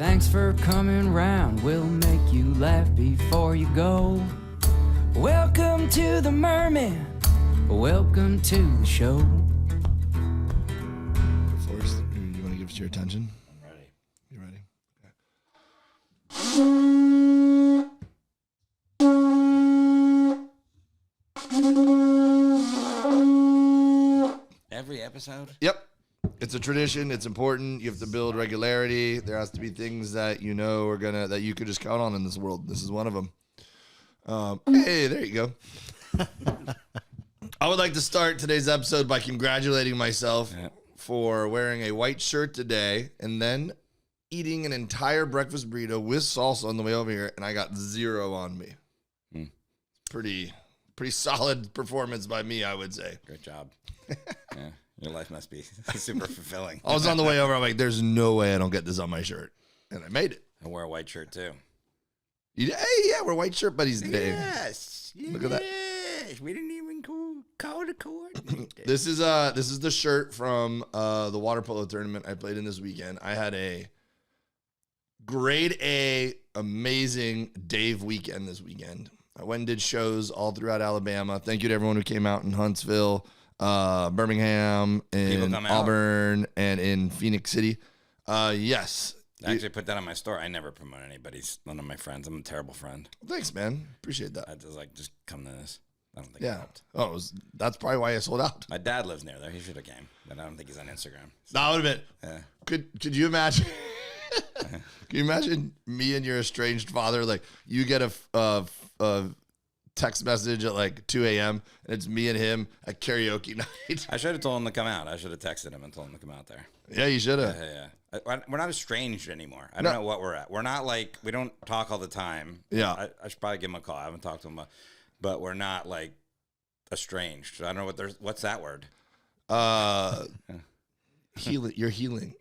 Thanks for coming round. We'll make you laugh before you go. Welcome to the Mermen. Welcome to the show. Forrest, you want to give us your attention? I'm ready. You ready? Okay. Every episode? Yep. It's a tradition. It's important. You have to build regularity. There has to be things that you know are that you could just count on in this world. This is one of them. Hey, there you go. I would like to start today's episode by congratulating myself for wearing a white shirt today and then eating an entire breakfast burrito with salsa on the way over here, and I got 0 on me. Pretty solid performance by me, I would say. Great job. Yeah, your life must be super fulfilling. I was on the way over. I'm like, there's no way I don't get this on my shirt. And I made it. I wear a white shirt too. Hey, yeah, we're white shirt buddies today. Yes. Look at that. We didn't even call the court. This is the shirt from the water polo tournament I played in this weekend. I had a grade A amazing Dave weekend this weekend. I went and did shows all throughout Alabama. Thank you to everyone who came out in Huntsville, Birmingham, in Auburn, and in Phoenix City. Yes. I actually put that on my story. I never promote anybody's, none of my friends. I'm a terrible friend. Thanks, man. Appreciate that. I was like, just come to this. I don't think Yeah. That's probably why I sold out. My dad lives near there. He should have came, but I don't think he's on Instagram. So, That would have been. yeah. Could you imagine? Can you imagine me and your estranged father? Like, you get a text message at like 2 a.m. and it's me and him at karaoke night. I should have told him to come out. I should have texted him and told him to come out there. Yeah, you should have. Yeah. We're not estranged anymore. I don't know what we're at. We're not like, we don't talk all the time. Yeah. I should probably give him a call. I haven't talked to him, but we're not like estranged. I don't know what's that word? Healing. You're healing.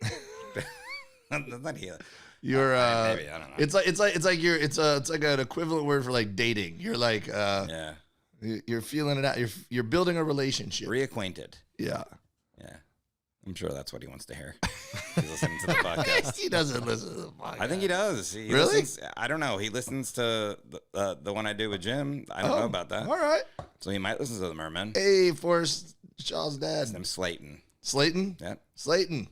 Not healing. You're maybe, I don't know. It's like an equivalent word for like dating. You're like Yeah. you're feeling it out. You're building a relationship. Reacquainted. Yeah. Yeah. I'm sure that's what he wants to hear. He's listening to the podcast. He doesn't listen to the podcast. I think he does. He Really? listens, I don't know. He listens to the one I do with Jim. I don't know about that. All right. So he might listen to the Mermen. Hey, Forrest, Shaw's dad. His name's Slayton. Slayton? Yeah. Slayton.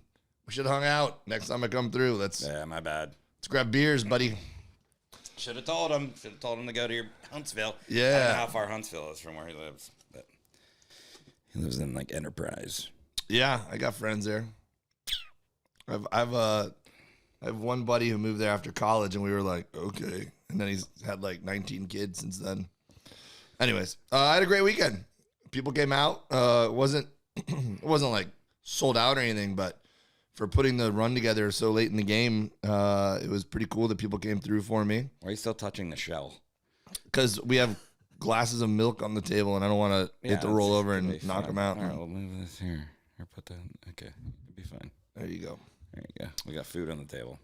We should have hung out next time I come through. Let's My bad. grab beers, buddy. Should have told him. Should have told him to go to your Huntsville. Yeah. I don't know how far Huntsville is from where he lives, but he lives in like Enterprise. Yeah, I got friends there. I have one buddy who moved there after college, and we were like, okay. And then he's had like 19 kids since then. Anyways, I had a great weekend. People came out. It wasn't like sold out or anything, but for putting the run together so late in the game, it was pretty cool that people came through for me. Why are you still touching the shell? Because we have glasses of milk on the table, and I don't want it to roll over and knock them out. All right, we'll move this here. Or put that. Okay, it'll be fine. There you go. There you go. We got food on the table.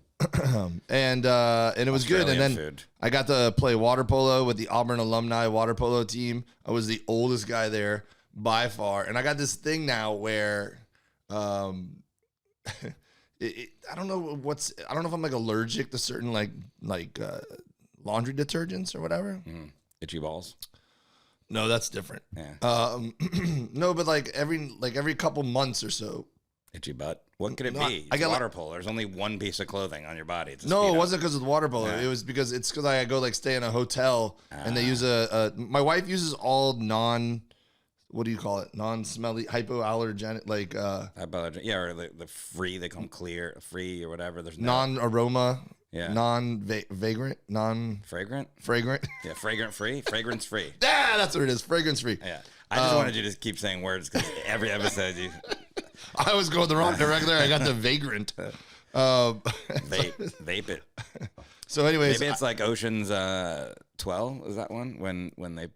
And it was good. And then food. I got to play water polo with the Auburn alumni water polo team. I was the oldest guy there by far, and I got this thing now where, I don't know if I'm like allergic to certain like laundry detergents or whatever. Itchy balls. No, that's different. Yeah. No, but like every couple months or so. Itchy butt. What could it No, be? I It's got water polo. There's only one piece of clothing on your body. It's a No, it Speedo. wasn't because of the water polo. Yeah. It was because I go like stay in a hotel and they use my wife uses all what do you call it? Non-smelly, hypoallergenic, like Yeah, or the free, they call them clear, free or whatever. There's no non-aroma, Yeah. non-vagrant, fragrant. fragrant. Yeah, fragrance free. Yeah, that's what it is. Fragrance free. Yeah. I just wanted you to keep saying words because every episode you I was going the wrong direction there. I got the vagrant. vape it. So anyways, Maybe it's like Ocean's 12. Is that one? When they,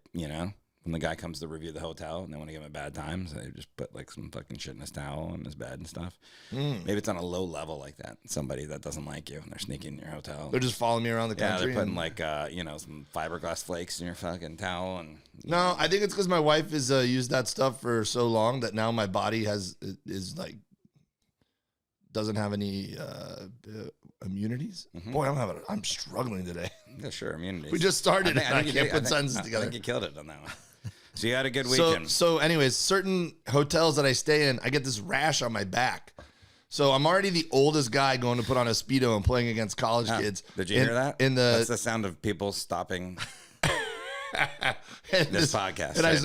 when the guy comes to review the hotel and they want to give him a bad time, so they just put like some fucking shit in his towel and his bed and stuff. Maybe it's on a low level like that. Somebody that doesn't like you and they're sneaking in your hotel. they're just following me around the Yeah, country. they're putting like some fiberglass flakes in your fucking towel and No, I think it's because my wife has used that stuff for so long that now my body doesn't have any immunities. Mm-hmm. Boy, I'm struggling today. Yeah, sure. Immunities. We just started. I you can't did- put sentences I together. think you killed it on that one. So you had a good So, weekend. so anyways, certain hotels that I stay in, I get this rash on my back. So I'm already the oldest guy going to put on a Speedo and playing against college kids. Did you hear that? That's the sound of people stopping this podcast. And I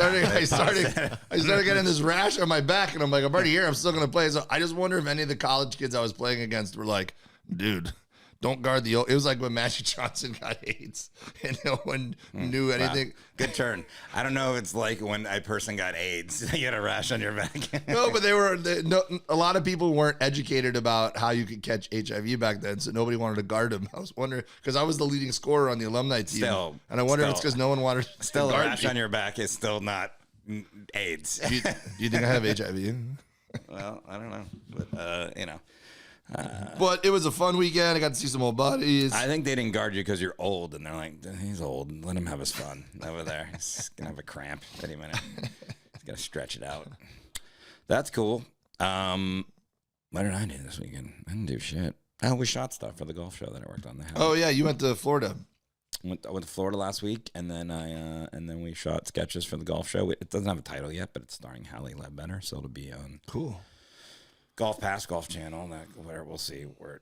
started getting this rash on my back, and I'm like, I'm already here. I'm still going to play. So I just wonder if any of the college kids I was playing against were like, dude, don't guard the. It was like when Magic Johnson got AIDS, and no one knew anything. Wow. Good turn. I don't know if it's like when a person got AIDS, you had a rash on your back. No, but a lot of people weren't educated about how you could catch HIV back then, so nobody wanted to guard them. I was wondering, because I was the leading scorer on the alumni team, and I wonder if it's because no one wanted to still guard a rash me. on your back is still not AIDS. Do you think I have HIV? Well, I don't know, but But it was a fun weekend. I got to see some old buddies. I think they didn't guard you because you're old, and they're like, he's old. Let him have his fun over there. He's gonna have a cramp any minute. He's gonna stretch it out. That's cool. What did I do this weekend? I didn't do shit. Oh, we shot stuff for the golf show that I worked on. Oh yeah, you went to Florida. I went to Florida last week, and then we shot sketches for the golf show. It doesn't have a title yet, but it's starring Hallie Ledbetter, so it'll be on Cool. Golf Pass, Golf Channel, whatever. We'll see where.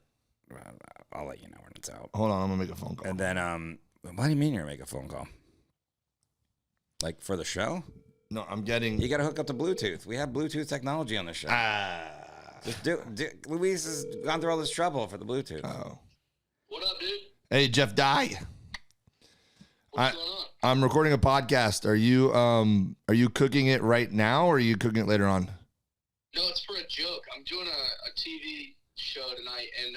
I'll let you know when it's out. Hold on, I'm gonna make a phone call. And then, what do you mean you're gonna make a phone call? Like for the show? No, I'm getting. You gotta hook up to Bluetooth. We have Bluetooth technology on the show. Just do. Luis has gone through all this trouble for the Bluetooth. Oh. What up, dude? Hey, Jeff Dye. What's going on? I'm recording a podcast. Are you cooking it right now, or are you cooking it later on? No, it's for a joke. I'm doing a TV show tonight, and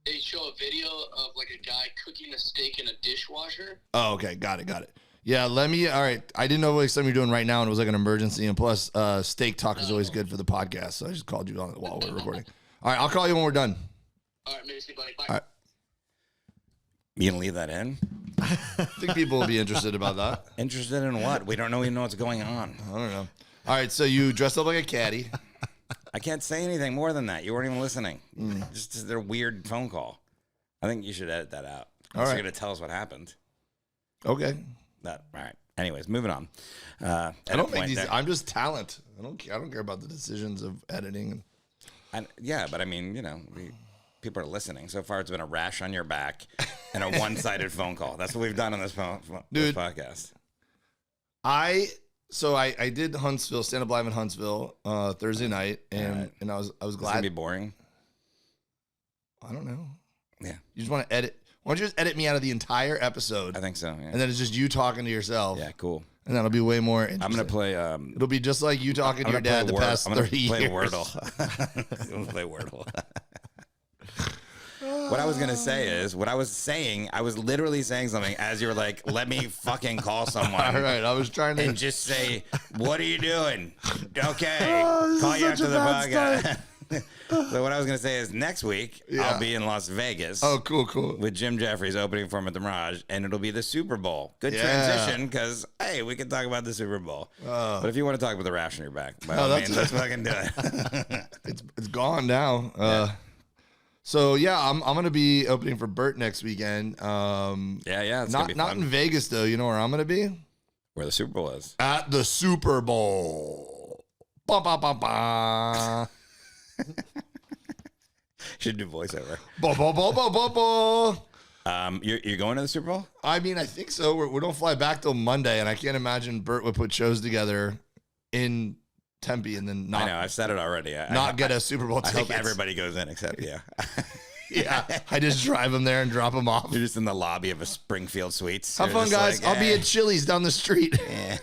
they show a video of like a guy cooking a steak in a dishwasher. Oh, okay. Got it. Yeah, all right. I didn't know what something you're doing right now, and it was like an emergency. And plus, steak talk is always good for the podcast, so I just called you on while we're recording. All right, I'll call you when we're done. All right, maybe see, buddy. Bye. All right. You gonna leave that in? I think people will be interested about that. Interested in what? We don't even know what's going on. I don't know. All right, so you dressed up like a caddy. I can't say anything more than that. You weren't even listening. Just their weird phone call. I think you should edit that out. All right. You're gonna tell us what happened. Okay. All right. Anyways, moving on. I don't make these. I'm just talent. I don't care about the decisions of editing. Yeah, but I mean, people are listening. So far, it's been a rash on your back and a one-sided phone call. That's what we've done on this podcast. I did Huntsville, stand up live in Huntsville Thursday night, and I was glad. It's gonna be boring. I don't know. Yeah, you just want to edit. Why don't you just edit me out of the entire episode? I think so. Yeah. And then it's just you talking to yourself. Yeah, cool. And that'll be way more interesting. I'm gonna play. It'll be just like you talking to your dad the past 30 years. I'm gonna play Wordle. What I was gonna say is, what I was saying, I was literally saying something as you were like, "Let me fucking call someone." All right, I was trying to and just say, "What are you doing?" Okay, call you after the podcast. So what I was gonna say is, next week I'll be in Las Vegas. Oh, cool. With Jim Jeffries opening for him at the Mirage, and it'll be the Super Bowl. Good transition, because hey, we can talk about the Super Bowl. But if you want to talk about the rash on your back, by all means, let's fucking do it. It's gone now. So yeah, I'm gonna be opening for Bert next weekend. It's gonna be not fun. in Vegas though. You know where I'm gonna be? Where the Super Bowl is. At the Super Bowl. Ba ba ba ba. Should do voiceover. Ba ba ba ba ba ba. You're going to the Super Bowl? I mean, I think so. We don't fly back till Monday, and I can't imagine Bert would put shows together in Tempe and then not. I know. I've said it already. Get a Super Bowl ticket. I hope everybody goes in except you. Yeah, I just drive them there and drop them off. You're just in the lobby of a Springfield Suites. Have fun, guys. Like, I'll be at Chili's down the street. Yeah.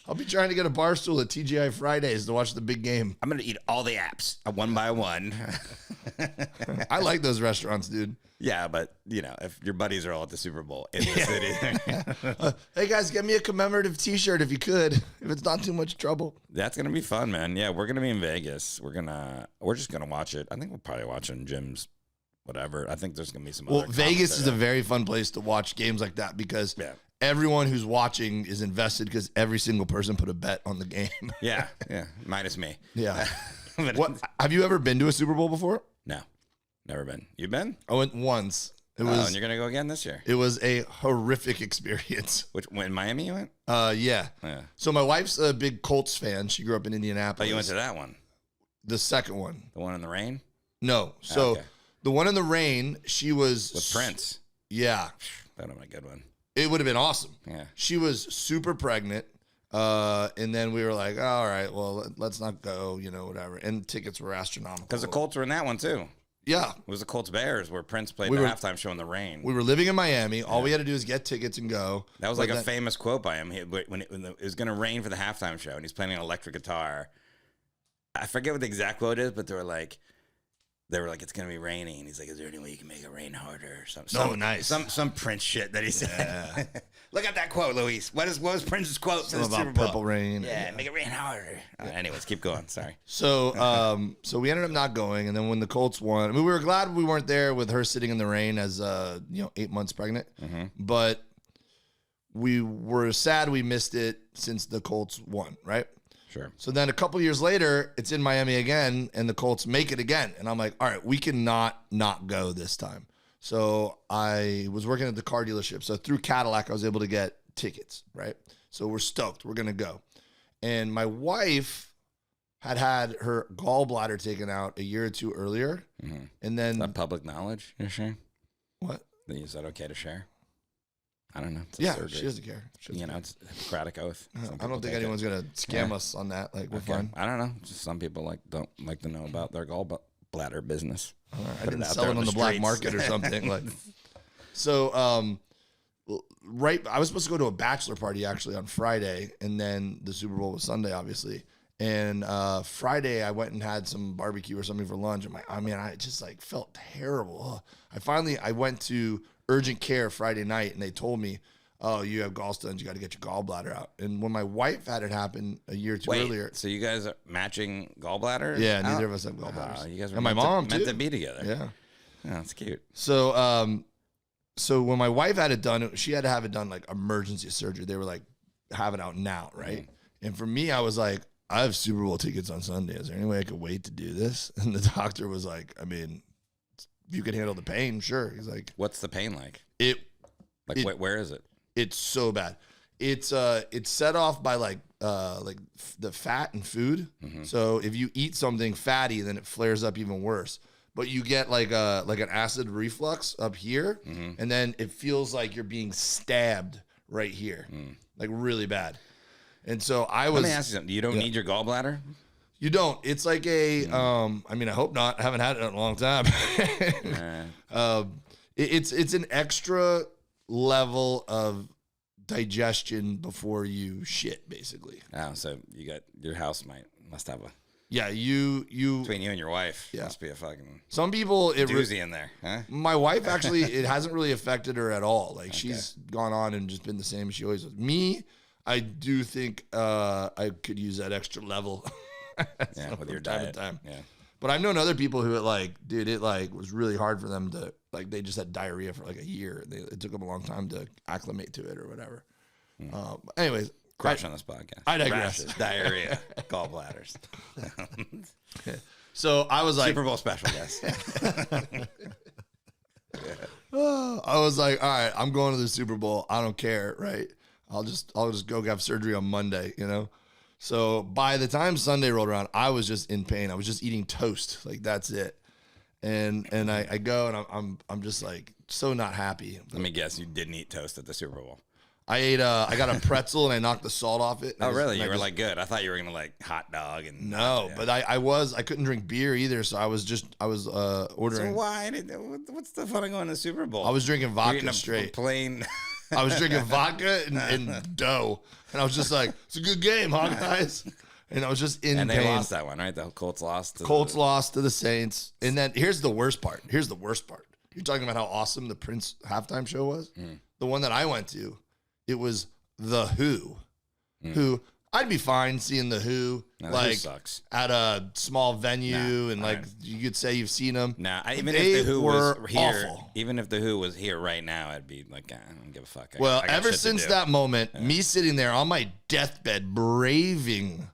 I'll be trying to get a bar stool at TGI Fridays to watch the big game. I'm going to eat all the apps one by one. I like those restaurants, dude. Yeah, but, if your buddies are all at the Super Bowl in the city. Hey, guys, get me a commemorative T-shirt if you could, if it's not too much trouble. That's going to be fun, man. Yeah, we're going to be in Vegas. We're just going to watch it. I think we'll probably watch it in Jim's whatever. I think there's going to be some other Vegas is a very fun place to watch games like that because everyone who's watching is invested because every single person put a bet on the game. Yeah, minus me. Yeah. What have you ever been to a Super Bowl before? No. Never been. You been? I went once. And you're gonna go again this year. It was a horrific experience. When Miami you went? Yeah. So my wife's a big Colts fan. She grew up in Indianapolis. Oh, you went to that one? The second one. The one in the rain? No. So the one in the rain, she was with Prince. Yeah. That would have been a good one. It would have been awesome. Yeah. She was super pregnant. And then we were like, oh, all right, well, let's not go, whatever. And tickets were astronomical. Because the Colts were in that one too. Yeah. It was the Colts Bears where Prince played the halftime show in the rain. We were living in Miami. All we had to do is get tickets and go. That was like a famous quote by him. When it was going to rain for the halftime show and he's playing an electric guitar. I forget what the exact quote is, but they were like, it's going to be raining. And he's like, is there any way you can make it rain harder or something? Nice. Some Prince shit that he said. Look at that quote, Luis. What was Prince's quote for the Super Bowl? Purple rain. Yeah, make it rain harder. Anyways, keep going. Sorry. So we ended up not going. And then when the Colts won, I mean, we were glad we weren't there with her sitting in the rain as, 8 months pregnant. Mm-hmm. But we were sad we missed it since the Colts won, right? Sure. So then a couple years later, it's in Miami again, and the Colts make it again. And I'm like, all right, we cannot not go this time. So I was working at the car dealership. So through Cadillac, I was able to get tickets, right? So we're stoked. We're going to go. And my wife had her gallbladder taken out a year or two earlier. Mm-hmm. And then... Is that public knowledge you're sharing? What? Is that okay to share? I don't know. Yeah, she doesn't care. It's a Hippocratic oath. I don't think anyone's going to scam us on that. Like, we're fine. I don't know. Just some people don't like to know about their gallbladder business. I didn't sell it on the black market or something. So, I was supposed to go to a bachelor party actually on Friday, and then the Super Bowl was Sunday, obviously. And Friday, I went and had some barbecue or something for lunch. I just felt terrible. I went to urgent care Friday night, and they told me, oh, you have gallstones, you got to get your gallbladder out. And when my wife had it happen a year or two earlier. So you guys are matching gallbladders? Yeah, neither of us have gallbladders. You guys were and my mom meant too. to be together. Yeah. Oh, that's cute. So so when my wife had it done, she had to have it done emergency surgery. They were have it out now, right? Mm-hmm. And for me, I was like, I have Super Bowl tickets on Sunday. Is there any way I could wait to do this? And the doctor was like, I mean, if you can handle the pain, sure. He's like, what's the pain like? Where is it? It's so bad. It's set off by the fat and food. Mm-hmm. So if you eat something fatty, then it flares up even worse. But you get like an acid reflux up here, mm-hmm. and then it feels like you're being stabbed right here, really bad. And so I was. Let me ask you something. You don't need your gallbladder? You don't. It's like a. I mean, I hope not. I haven't had it in a long time. It's an extra level of digestion before you shit, basically. Oh, so you got your house must have a. Yeah, you between you and your wife, must be a fucking some people doozy in there, huh? My wife actually, it hasn't really affected her at all. She's gone on and just been the same as she always was. Me, I do think I could use that extra level. With your diet. Time. Yeah, but I've known other people who it was really hard for them to they just had diarrhea for a year. It took them a long time to acclimate to it or whatever. Anyways. Crush on this podcast. I digress. Rashes, diarrhea, gallbladders. So I was like, Super Bowl special, guys. I was like, all right, I'm going to the Super Bowl. I don't care, right? I'll just go have surgery on Monday, So by the time Sunday rolled around, I was just in pain. I was just eating toast, that's it. And I go and I'm just so not happy. Let me guess, you didn't eat toast at the Super Bowl. I got a pretzel and I knocked the salt off it. Oh, really? You were good. I thought you were going to hot dog and. No, but I couldn't drink beer either. So I was ordering. So why? What's the fun of going to the Super Bowl? I was drinking vodka straight. Plain. I was drinking vodka and dough. And I was just like, it's a good game, huh, guys? And I was just in pain. And they lost that one, right? The Colts lost. Lost to the Saints. And then here's the worst part. You're talking about how awesome the Prince halftime show was? The one that I went to. It was The Who, who I'd be fine seeing The Who, Who sucks. At a small venue, and you could say you've seen them. Even if The Who was here, even if The Who was here right now, I'd be like, I don't give a fuck. I ever since that moment, me sitting there on my deathbed, braving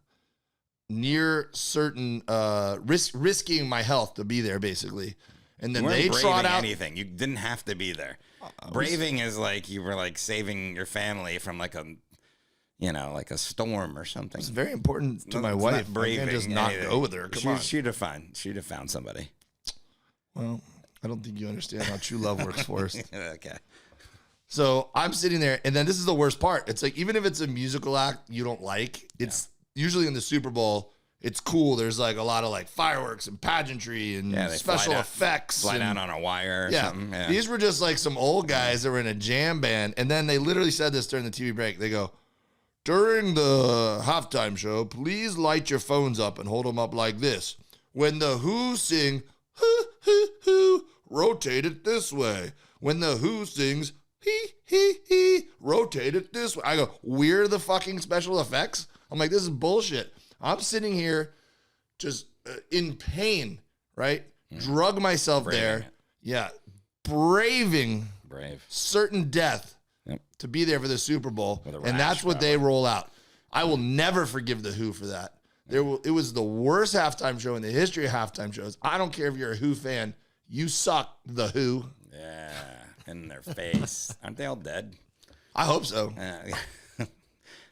near certain risking my health to be there, basically. And then You weren't they braving trot out anything. You didn't have to be there. Braving is like you were like saving your family from like a, like a storm or something. It's very important to my It's wife. not braving. I can't just not anything. go with her. Come on. She'd have found somebody. Well, I don't think you understand how true love works, Forrest. Okay. So I'm sitting there, and then this is the worst part. It's like, even if it's a musical act you don't like, it's usually in the Super Bowl, it's cool. There's like a lot of like fireworks and pageantry and they special effects. Fly and, down on a wire or something. Yeah. These were just like some old guys that were in a jam band. And then they literally said this during the TV break. They go, during the halftime show, please light your phones up and hold them up like this. When the Who sing, hoo, hoo, hoo, rotate it this way. When the Who sings, he, rotate it this way. I go, we're the fucking special effects? I'm like, this is bullshit. I'm sitting here just in pain, right? Drug myself there. Yeah. Braving certain death to be there for the Super Bowl. And that's what they roll out. I will never forgive the Who for that. It was the worst halftime show in the history of halftime shows. I don't care if you're a Who fan. You suck, the Who. Yeah. In their face. Aren't they all dead? I hope so.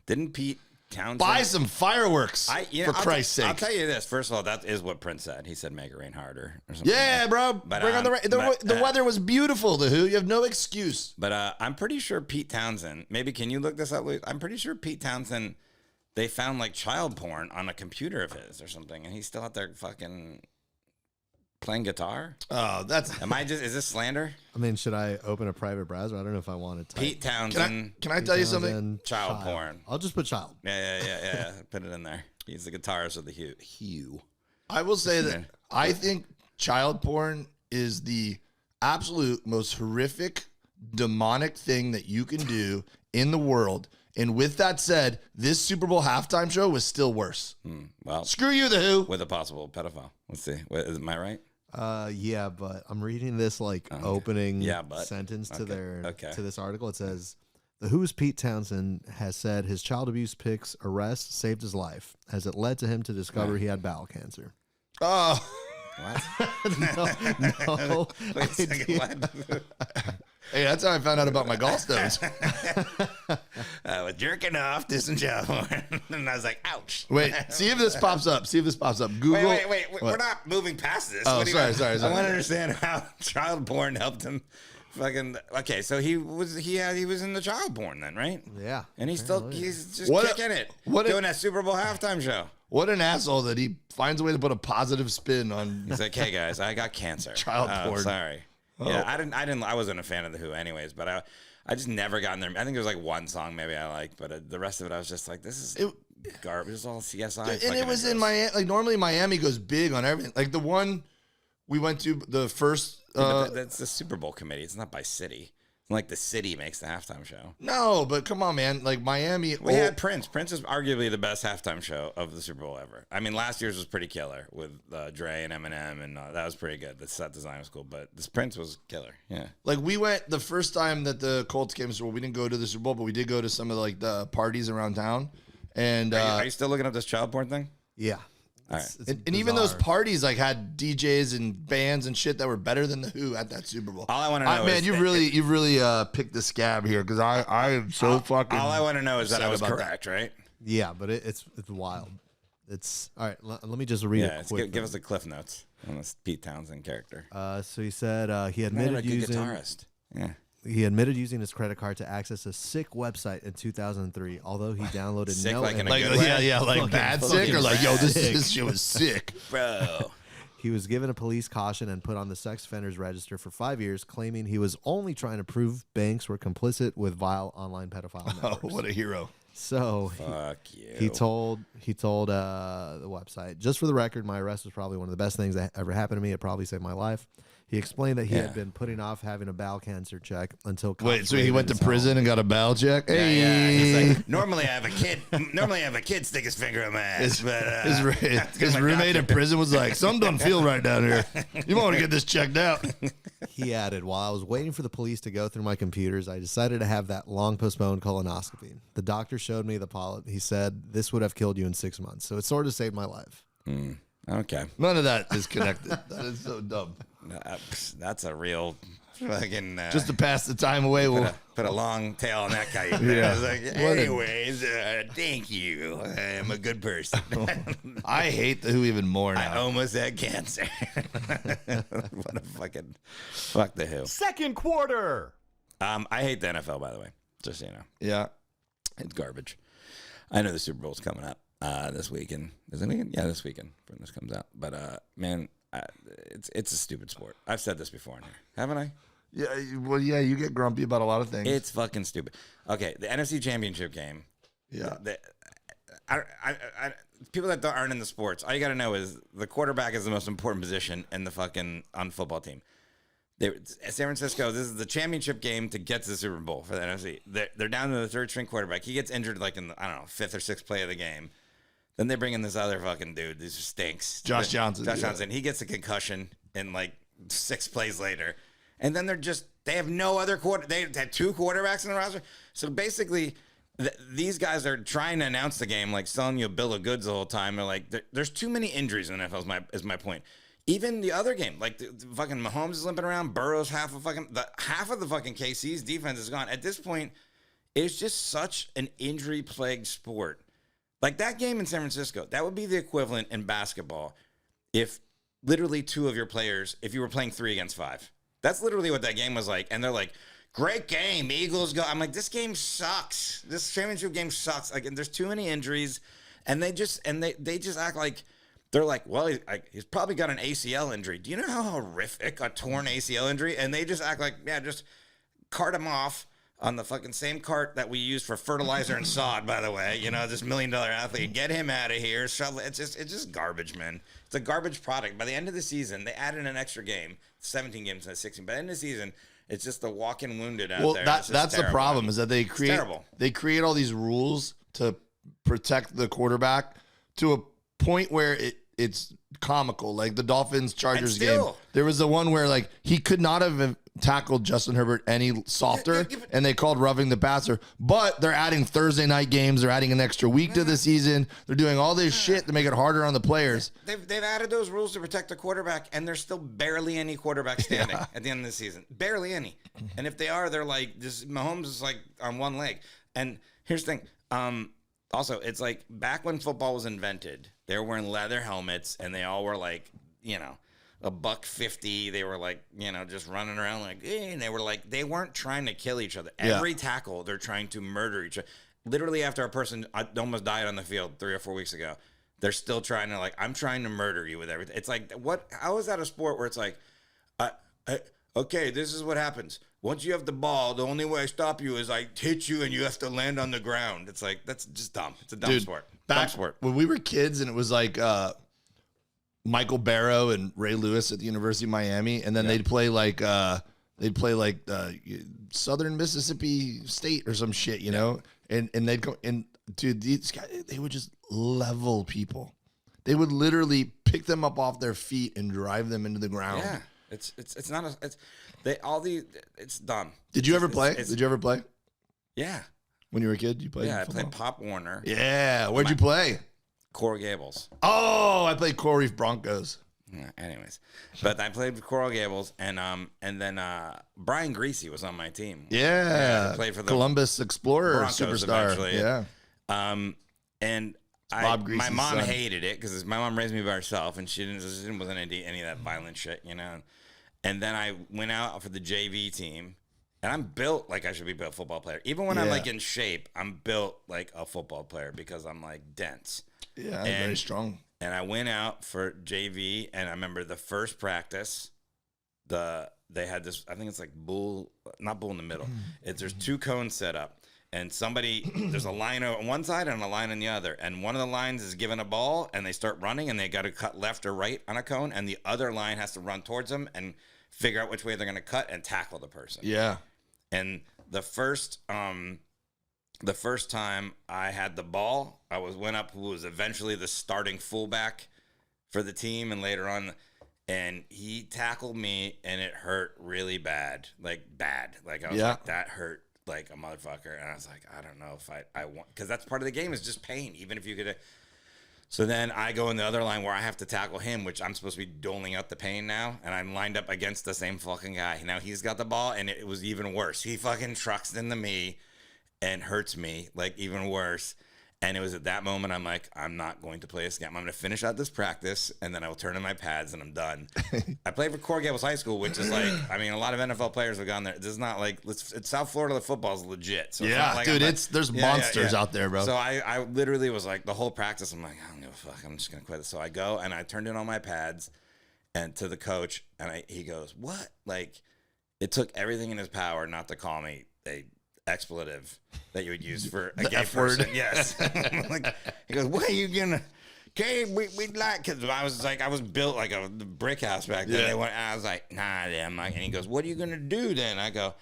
Didn't Pete Townsend buy some fireworks for Christ's sake? I'll tell you this. First of all, that is what Prince said. He said, "Make it rain harder," or something. Yeah, bro. But, bring on the rain. The weather was beautiful. The Who. You have no excuse. But I'm pretty sure Pete Townsend. Maybe can you look this up, Luke? I'm pretty sure Pete Townsend. They found like child porn on a computer of his or something, and he's still out there fucking playing guitar. Oh, that's. Is this slander? I mean, should I open a private browser? I don't know if I want to type. Pete Townsend. Can I tell you something? Child porn. I'll just put child. Yeah. Put it in there. He's the guitarist of the Hue. I will say that I think child porn is the absolute most horrific, demonic thing that you can do in the world. And with that said, this Super Bowl halftime show was still worse. Well, screw you, the Who. With a possible pedophile. Let's see. Am I right? Yeah, but I'm reading this opening sentence to to this article. It says, "The Who's Pete Townsend has said his child abuse pics arrest saved his life, as it led to him to discover he had bowel cancer." Oh, no. Wait a second, what? Hey, that's how I found out about my gallstones. I was jerking off to some child porn, and I was like, "Ouch!" Wait, see if this pops up. Google. Wait. We're not moving past this. Oh, sorry. I want to understand how child porn helped him. Fucking okay. So he was in the child porn then, right? Yeah, and he's just kicking it. Doing that Super Bowl halftime show. What an asshole that he finds a way to put a positive spin on. He's like, "Hey guys, I got cancer." Child porn. Sorry. Oh. Yeah, I wasn't a fan of the Who anyways, but I just never got in there. I think there was like one song maybe I liked, but the rest of it I was just like, this is garbage. It's all CSI. And it was in Miami. Like normally Miami goes big on everything. Like the one we went to, the first. That's the Super Bowl committee. It's not by city. It's like the city makes the halftime show. No, but come on, man. Like Miami. We had Prince. Prince is arguably the best halftime show of the Super Bowl ever. I mean, last year's was pretty killer with Dre and Eminem, and that was pretty good. The set design was cool, but this Prince was killer. Yeah. Like we went the first time that the Colts came to the Super Bowl. We didn't go to the Super Bowl, but we did go to some of like the parties around town. And are you still looking up this child porn thing? Yeah. All right. And even those parties like had DJs and bands and shit that were better than the Who at that Super Bowl. All I want to know is you really picked the scab here because I am so fucking. All I want to know is that I was correct, right? Yeah, but it's wild. It's all right. Let me just read it quick. Give us the cliff notes on this Pete Townsend character. So he said he admitted using guitarist. Yeah. He admitted using his credit card to access a sick website in 2003, although he downloaded sick no like in a like good way? like bad sick or like this shit was sick, bro. He was given a police caution and put on the sex offenders register for 5 years, claiming he was only trying to prove banks were complicit with vile online pedophile networks. Oh, what a hero! So he told the website, just for the record, my arrest was probably one of the best things that ever happened to me. It probably saved my life. He explained that he had been putting off having a bowel cancer check until. Wait, so he went to prison and got a bowel check? Hey, yeah. He's like, normally I have a kid stick his finger in my ass, but his roommate in prison was like, "Something doesn't feel right down here. You want to get this checked out." He added, "While I was waiting for the police to go through my computers, I decided to have that long postponed colonoscopy. The doctor showed me the polyp. He said this would have killed you in 6 months, so it sort of saved my life." Okay. None of that is connected. That is so dumb. That's a real fucking... Just to pass the time away. Put a long tail on that guy. Yeah. I was like, anyways, thank you. I'm a good person. I hate the Who even more now. I almost had cancer. What a fucking... Fuck the Who. Second quarter. I hate the NFL, by the way. Just so you know. Yeah. It's garbage. I know the Super Bowl's coming up this weekend. Is it weekend? Yeah, this weekend when this comes out. But, man... it's a stupid sport. I've said this before in here, haven't I? Yeah, well, yeah, you get grumpy about a lot of things. It's fucking stupid. Okay, the NFC Championship game. Yeah. People that aren't in the sports, all you got to know is the quarterback is the most important position in the fucking on football team. San Francisco, this is the championship game to get to the Super Bowl for the NFC. They're down to the third string quarterback. He gets injured like in the, I don't know, fifth or sixth play of the game. Then they bring in this other fucking dude. This stinks. Josh Johnson. Josh Johnson. He gets a concussion in like 6 plays later. And then they have no other they had 2 quarterbacks in the roster. So basically, these guys are trying to announce the game, like selling you a bill of goods the whole time. They're like, there's too many injuries in the NFL is my point. Even the other game, like the fucking Mahomes is limping around. Burrow's half of the fucking KC's defense is gone. At this point, it's just such an injury-plagued sport. Like that game in San Francisco, that would be the equivalent in basketball if literally 2 of your players, if you were playing 3 against 5. That's literally what that game was like. And they're like, great game, Eagles go. I'm like, this game sucks. This championship game sucks. Like, and there's too many injuries. And they just act like, they're like, well, he's probably got an ACL injury. Do you know how horrific a torn ACL injury? And they just act like, yeah, just cart him off. On the fucking same cart that we use for fertilizer and sod, by the way, you know, this $1 million athlete, get him out of here. Shovel. It's just garbage, man. It's a garbage product. By the end of the season, they added an extra game, 17 games instead of 16. By the end of the season, it's just the walking wounded out there. Well, that's the problem is that they create all these rules to protect the quarterback to a point where it's comical. Like the Dolphins-Chargers game, there was the one where like he could not have tackled Justin Herbert any softer, and they called roughing the passer. But they're adding Thursday night games. They're adding an extra week to the season. They're doing all this shit to make it harder on the players. They've added those rules to protect the quarterback, and there's still barely any quarterback standing at the end of the season. Barely any. And if they are, they're like, this Mahomes is like on one leg. And here's the thing. Also, it's like back when football was invented, they were wearing leather helmets, and they all were like, you know, $150. They were like, you know, just running around like, and they were like, they weren't trying to kill each other. Every tackle, they're trying to murder each other. Literally, after a person almost died on the field 3 or 4 weeks ago, they're still trying to like, I'm trying to murder you with everything. It's like, how is that a sport where it's like, okay, this is what happens. Once you have the ball, the only way I stop you is I hit you and you have to land on the ground. It's like, that's just dumb. It's a dumb sport. Dumb sport. When we were kids and it was like Michael Barrow and Ray Lewis at the University of Miami, and then they'd play like Southern Mississippi State or some shit, you know? And they'd go, and dude, these guys, they would just level people. They would literally pick them up off their feet and drive them into the ground. Yeah. It's dumb. Did you ever play? Did you ever play? Yeah. When you were a kid, you played? Yeah, football? I played Pop Warner. Yeah. Where'd you play? Coral Gables. Oh, I played Coral Reef Broncos. Anyways, but I played with Coral Gables, and then Brian Greasy was on my team. Yeah. I played for the Columbus Explorer Broncos superstar. Eventually. Yeah. And my mom hated it because my mom raised me by herself, and she wasn't into any of that violent shit, you know. And then I went out for the JV team, and I'm built like I should be built football player. Even when I'm like in shape, I'm built like a football player because I'm like dense. Yeah, I'm very strong. And I went out for JV, and I remember the first practice, they had this, I think it's like not bull in the middle. There's 2 cones set up, and there's a line on one side and a line on the other. And one of the lines is given a ball, and they start running, and they got to cut left or right on a cone, and the other line has to run towards them and figure out which way they're going to cut and tackle the person. Yeah. And the first time I had the ball, I went up who was eventually the starting fullback for the team, and later on, and he tackled me, and it hurt really bad. Like I was like, that hurt like a motherfucker. And I was like, I don't know if I want, because that's part of the game is just pain. Even if you could, So then I go in the other line where I have to tackle him, which I'm supposed to be doling out the pain now. And I'm lined up against the same fucking guy. Now he's got the ball, and it was even worse. He fucking trucks into me and hurts me, like, even worse. And it was at that moment I'm like, I'm not going to play this game. I'm going to finish out this practice, and then I will turn in my pads, and I'm done. I played for Coral Gables High School, which is like, I mean, a lot of NFL players have gone there. This is not like, it's South Florida. The football is legit. So yeah, like, dude, there's monsters out there, bro. So I literally was like, the whole practice, I'm like, I don't give a fuck. I'm just going to quit this. So I go, and I turned in all my pads and to the coach, and he goes, what? Like, it took everything in his power not to call me a expletive that you would use for a gay person. Yes. Like, he goes, what are you gonna? Okay, we'd like, because I was built like a brick house back then. Yeah. I was like, nah, I'm like, and he goes, what are you gonna do then? I go,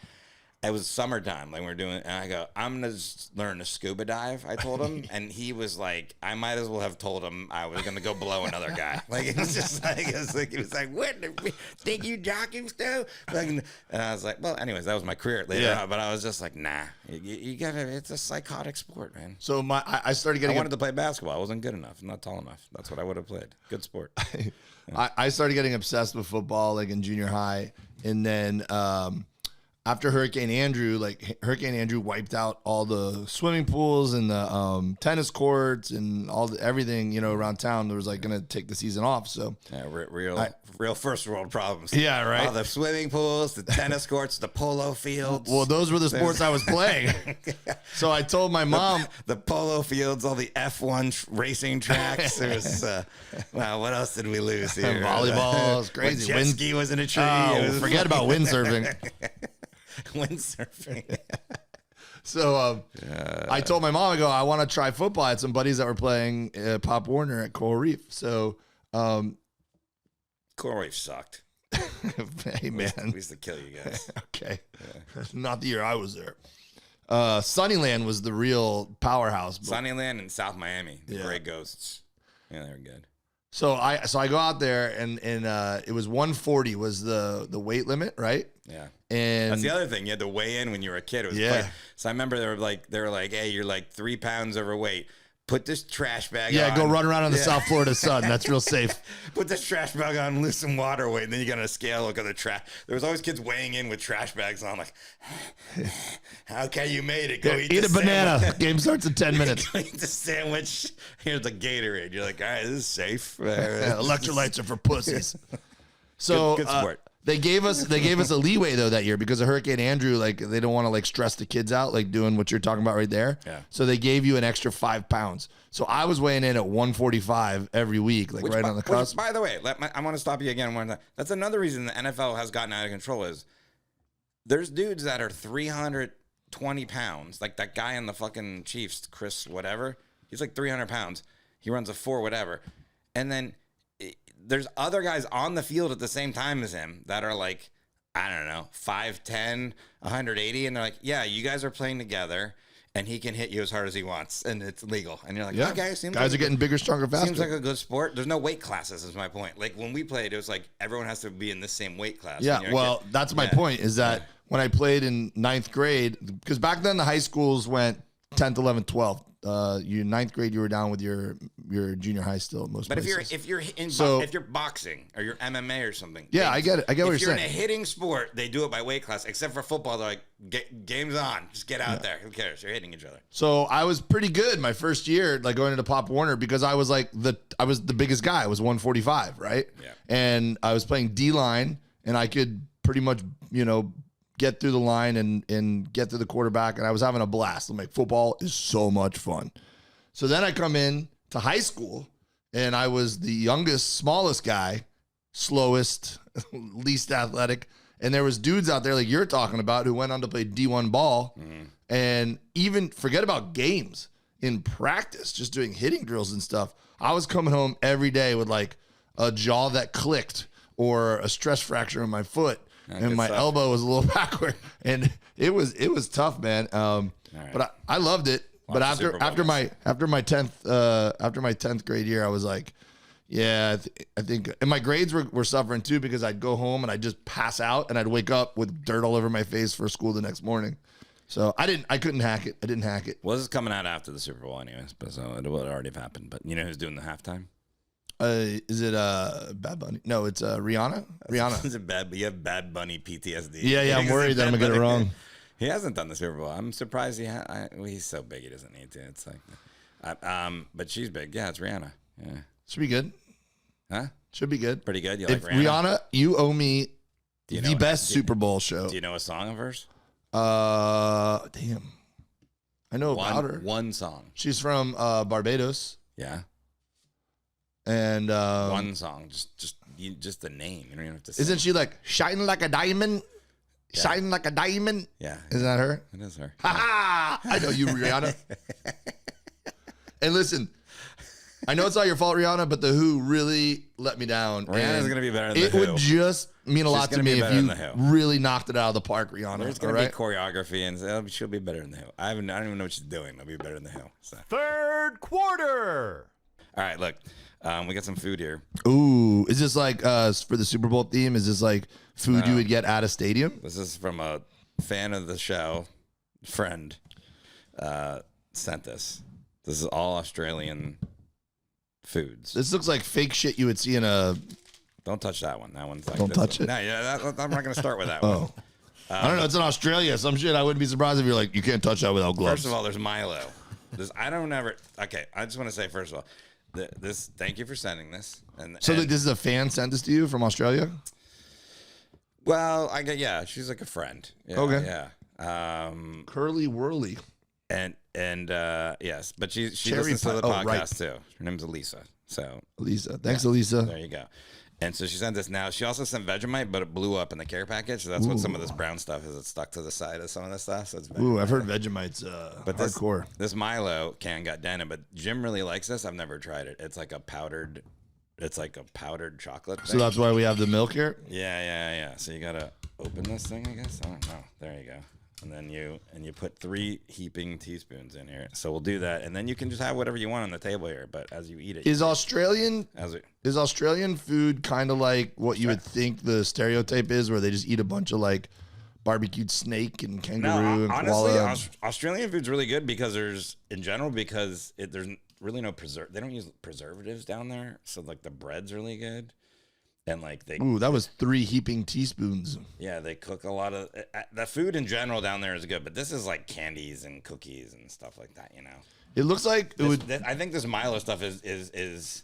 it was summertime, like we're doing, and I go, I'm gonna learn to scuba dive. I told him, and he was like, I might as well have told him I was gonna go blow another guy. Like it was just like he was like, what? Think you jocking stuff? And I was like, well, anyways, that was my career later on. But I was just like, nah, you gotta. It's a psychotic sport, man. So I started getting. I wanted to play basketball. I wasn't good enough. I'm not tall enough. That's what I would have played. Good sport. I started getting obsessed with football like in junior high, and then. After Hurricane Andrew, like Hurricane Andrew wiped out all the swimming pools and the tennis courts and everything, you know, around town. There was like going to take the season off. So yeah, real first world problems. Yeah, right. All the swimming pools, the tennis courts, the polo fields. Well, those were the sports I was playing. So I told my mom, the polo fields, all the F1 racing tracks. There was, wow, what else did we lose here? Volleyball was crazy. Jet ski was in a tree. Oh, forget about windsurfing. Windsurfing. So I told my mom, I go, I want to try football. I had some buddies that were playing Pop Warner at Coral Reef. So Coral Reef sucked. Hey, man. We used to kill you guys. Okay. Yeah. Not the year I was there. Sunnyland was the real powerhouse. Sunnyland and South Miami, the Gray Ghosts. Yeah, they were good. So I go out there and it was 140 was the weight limit, right? Yeah. And that's the other thing. You had to weigh in when you were a kid. It was so I remember they were like, hey, you're like 3 pounds overweight. Put this trash bag on. Yeah, go run around in the South Florida sun. That's real safe. Put this trash bag on, lose some water weight, and then you got on a scale, look at the trash. There was always kids weighing in with trash bags on, like, okay, you made it. Go eat a banana. Game starts in 10 minutes. Go eat the sandwich. Here's the Gatorade. You're like, all right, this is safe. Electrolytes are for pussies. So good sport. They gave us a leeway though that year because of Hurricane Andrew. Like they don't want to like stress the kids out, like doing what you're talking about right there. Yeah. So they gave you an extra 5 pounds. So I was weighing in at 145 every week, like right on the cusp. By the way, I want to stop you again one time. That's another reason the NFL has gotten out of control is there's dudes that are 320 pounds, like that guy in the fucking Chiefs, Chris whatever. He's like 300 pounds. He runs a 4 whatever, and then. There's other guys on the field at the same time as him that are like, I don't know, 5'10", 180. And they're like, yeah, you guys are playing together and he can hit you as hard as he wants and it's legal. And you're like, yeah, okay, guys are getting bigger, stronger, faster. Seems like a good sport. There's no weight classes is my point. Like when we played, it was like everyone has to be in the same weight class. Yeah, well, that's my point is that when I played in 9th grade, because back then the high schools went 10th, 11th, 12th. You 9th grade, you were down with your junior high still at most places. But if you're boxing or you're MMA or something, yeah, I get it. I get what you're saying. If you're in a hitting sport, they do it by weight class. Except for football, they're like, game's on, just get out there. Who cares? You're hitting each other. So I was pretty good my first year, like going into Pop Warner because I was like I was the biggest guy. I was 145, right? Yeah. And I was playing D line, and I could pretty much get through the line and get to the quarterback, and I was having a blast. I'm like, football is so much fun. So then I come in to high school, and I was the youngest, smallest guy, slowest, least athletic, and there was dudes out there like you're talking about who went on to play D1 ball, and even forget about games in practice, just doing hitting drills and stuff. I was coming home every day with like a jaw that clicked or a stress fracture in my foot. And my elbow was a little backward, and it was tough, man. But I loved it. But after my 10th grade year, I was like, yeah, I think, and my grades were suffering too because I'd go home and I'd just pass out and I'd wake up with dirt all over my face for school the next morning. So I couldn't hack it. I didn't hack it. Well, this is coming out after the Super Bowl anyways, but so it would already have happened. But you know who's doing the halftime? Is it Bad Bunny? No, it's Rihanna. Rihanna. Is it bad? But you have Bad Bunny PTSD. Yeah. I'm worried that I'm gonna get it wrong. He hasn't done the Super Bowl. I'm surprised he's so big he doesn't need to. It's like, but she's big. Yeah, it's Rihanna. Yeah, should be good. Huh? Should be good. Pretty good. You If like Rihanna? You owe me the best Super Bowl show. Do you know a song of hers? Damn. I know about her. One song. She's from Barbados. Yeah. And one song, just the name. You don't even have to. Sing. Isn't she like shining like a diamond? Yeah. Shining like a diamond. Yeah. Isn't that her? It is her. Ha ha! I know you, Rihanna. And listen, I know it's not your fault, Rihanna, but the Who really let me down. Rihanna's gonna be better than the Who. It would just mean a lot to me if you really knocked it out of the park, Rihanna. There's gonna be choreography, and she'll be better than the Who. I don't even know what she's doing. It'll be better than the Who. So. Third quarter. All right, look. We got some food here. Ooh, is this like for the Super Bowl theme? Is this like food you would get at a stadium? This is from a fan of the show, friend, sent this. This is all Australian foods. This looks like fake shit you would see in a. Don't touch that one. That one's like. Don't touch it. No, yeah, I'm not going to start with that one. I don't know. It's in Australia. Some shit. I wouldn't be surprised if you're like, you can't touch that without gloves. First of all, there's Milo. Okay, I just want to say first of all. Thank you for sending this. So this is a fan sent this to you from Australia? Well, she's like a friend. Yeah, okay. Yeah. Curly Whirly. And yes, but she listens to the podcast too. Her name's Elisa. So Elisa. Thanks, Elisa. There you go. And so she sent this now. She also sent Vegemite, but it blew up in the care package. So that's what some of this brown stuff is. It's stuck to the side of some of this stuff. So it's I've heard Vegemite's hardcore. This Milo can got dented, but Jim really likes this. I've never tried it. It's like a powdered chocolate thing. So that's why we have the milk here? Yeah. So you gotta open this thing, I guess. I don't know. There you go. And then you put 3 heaping teaspoons in here. So we'll do that, and then you can just have whatever you want on the table here. But as you eat it, is Australian food kind of like what you would think the stereotype is, where they just eat a bunch of like barbecued snake and kangaroo and koala? Honestly, Australian food's really good because there's really no They don't use preservatives down there, so like the bread's really good. And like that was 3 heaping teaspoons. Yeah, they cook a lot of the food in general down there is good, but this is like candies and cookies and stuff like that. You know, it looks like I think this Milo stuff is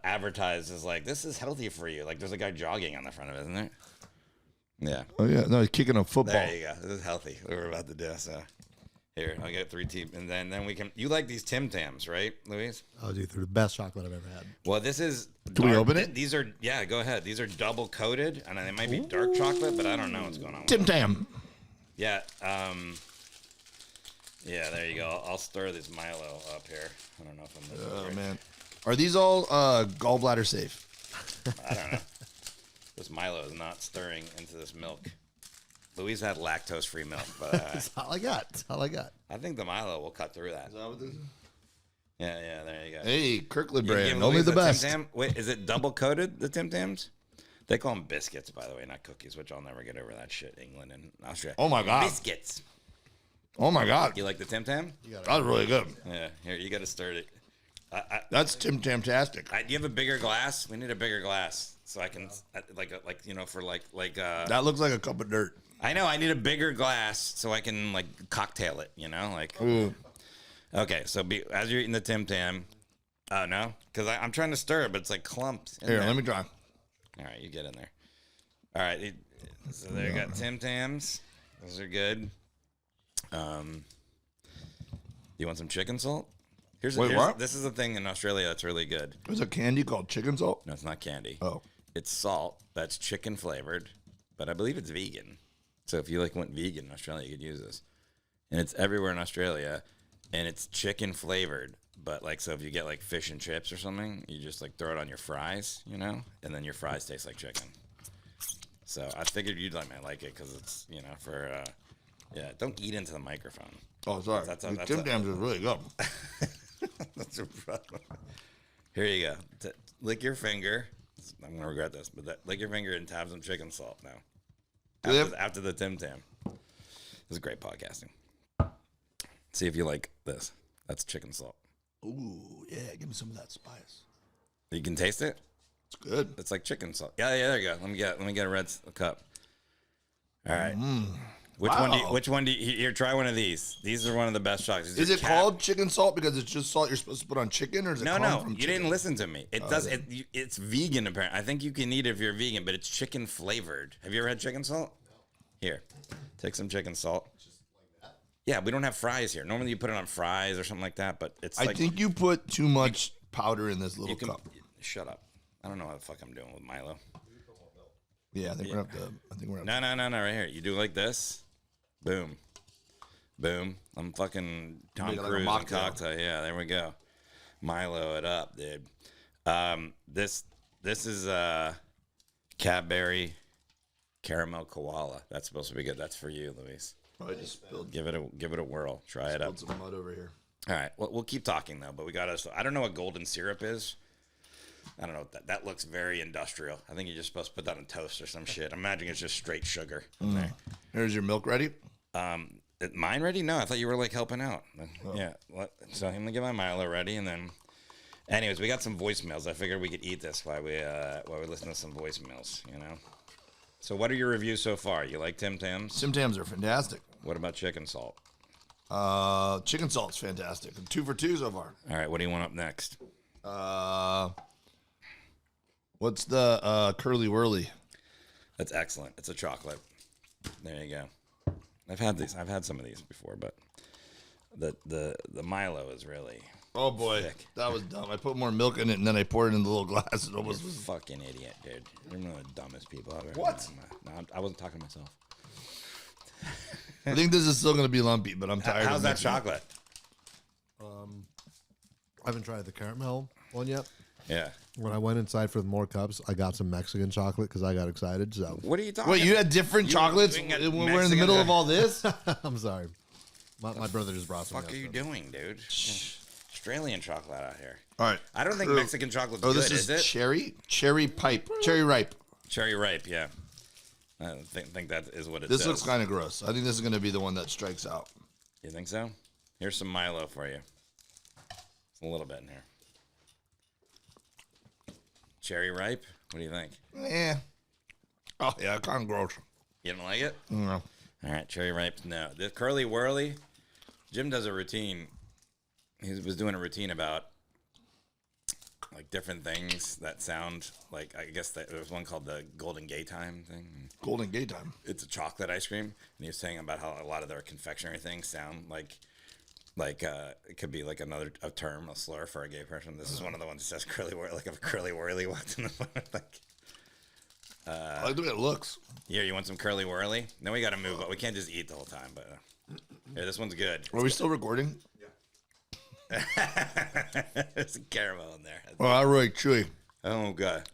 advertised as like this is healthy for you. Like there's a guy jogging on the front of it, isn't there? Yeah. Oh yeah, no, he's kicking a football. There you go. This is healthy. What we're about to do. So here, I'll get 3 teams, and then we can. You like these Tim Tams, right, Luis? Oh, dude, they're the best chocolate I've ever had. Well, this is. Can we open it? These are go ahead. These are double coated, and they might be dark chocolate, but I don't know what's going on. Tim Tam. Yeah. Yeah. There you go. I'll stir this Milo up here. I don't know if I'm. Oh man, are these all gallbladder safe? I don't know. This Milo is not stirring into this milk. Louise had lactose-free milk, but that's all I got. That's all I got. I think the Milo will cut through that. Is that what this is? Yeah, there you go. Hey, Kirkland brand, only the best. Tim Tam? Wait, is it double coated, the Tim Tams? They call them biscuits, by the way, not cookies, which I'll never get over that shit. England and Australia. Oh my god, biscuits. Oh my god, you like the Tim Tam? That's really good. Yeah, here you got to stir it. That's Tim Tam-tastic. Do you have a bigger glass? We need a bigger glass so I can That looks like a cup of dirt. I know. I need a bigger glass so I can like cocktail it. You know, like. Ooh. Okay, so as you're eating the Tim Tam, oh no, because I'm trying to stir it, but it's like clumped. Here, let me try. All right, you get in there. All right, so there you got Tim Tams. Those are good. You want some chicken salt? What? This is a thing in Australia that's really good. There's a candy called chicken salt? No, it's not candy. Oh. It's salt that's chicken flavored, but I believe it's vegan. So if you went vegan in Australia, you could use this. And it's everywhere in Australia, and it's chicken flavored. But so if you get fish and chips or something, you just throw it on your fries, and then your fries taste like chicken. So I figured you'd like it because it's don't eat into the microphone. Oh, sorry. Tim Tams is really good. That's a problem. Here you go. Lick your finger. I'm gonna regret this, but lick your finger and have some chicken salt now. After the Tim Tam. This is great podcasting. See if you like this. That's chicken salt. Ooh, yeah. Give me some of that spice. You can taste it. It's good. It's like chicken salt. Yeah, there you go. Let me get a red cup. All right. Which one do you here? Try one of these. These are one of the best chocolates. Is it called chicken salt because it's just salt you're supposed to put on chicken, or is it no? from You chicken? didn't listen to me. It does. It's vegan apparently. I think you can eat it if you're vegan, but it's chicken flavored. Have you ever had chicken salt? Here, take some chicken salt. Yeah, we don't have fries here. Normally you put it on fries or something like that, but it's. I think you put too much powder in this little cup. Shut up. I don't know what the fuck I'm doing with Milo. Yeah, I think we're gonna have to. No. Right here. You do like this. Boom. Boom. I'm fucking Tom Cruise and cocktail. Yeah, there we go. Milo it up, dude. This is Cadbury caramel koala. That's supposed to be good. That's for you, Luis. I just spilled. Give it a whirl. Try it up. Some mud over here. All right. Well, we'll keep talking though. But we got I don't know what golden syrup is. I don't know. That looks very industrial. I think you're just supposed to put that on toast or some shit. I'm imagining it's just straight sugar. There. Here's your milk ready. Mine ready? No, I thought you were like helping out. Oh. Yeah. So I'm gonna get my Milo ready, and then, anyways, we got some voicemails. I figured we could eat this while we listen to some voicemails. You know. So what are your reviews so far? You like Tim Tams? Tim Tams are fantastic. What about chicken salt? Chicken salt's fantastic. 2 for 2 so far. All right. What do you want up next? What's the curly whirly? That's excellent. It's a chocolate. There you go. I've had these. I've had some of these before, but the Milo is really. Oh boy, thick. That was dumb. I put more milk in it and then I poured it in the little glass. It almost was a fucking idiot, dude. You're one of the dumbest people I've ever. What? No, I wasn't talking to myself. I think this is still going to be lumpy, but I'm tired. How's that chocolate? I haven't tried the caramel one yet. Yeah. When I went inside for more cups, I got some Mexican chocolate because I got excited. So what are you talking? Wait, you had different chocolates when we're in the middle of all this? I'm sorry. My brother just brought some. What the fuck are you doing, dude? Australian chocolate out here. All right. I don't think Mexican chocolate's good. This is it? Cherry ripe. Cherry ripe, yeah. I think that is what it is. This looks kind of gross. I think this is going to be the one that strikes out. You think so? Here's some Milo for you. It's a little bit in here. Cherry ripe? What do you think? Yeah. Oh, yeah, kind of gross. You don't like it? No. All right, cherry ripe, no. The curly whirly, Jim does a routine. He was doing a routine about like different things that sound like, I guess there was one called the Golden Gay Time thing. Golden Gay Time. It's a chocolate ice cream. And he was saying about how a lot of their confectionery things sound like it could be like a term, a slur for a gay person. This is one of the ones that says curly whirly, like if a curly whirly walked in the front, like. I like the way it looks. Here, you want some curly whirly? Then we got to move, but we can't just eat the whole time. But here, this one's good. Are we still recording? Yeah. There's a caramel in there. Oh, I really chewy. Oh god.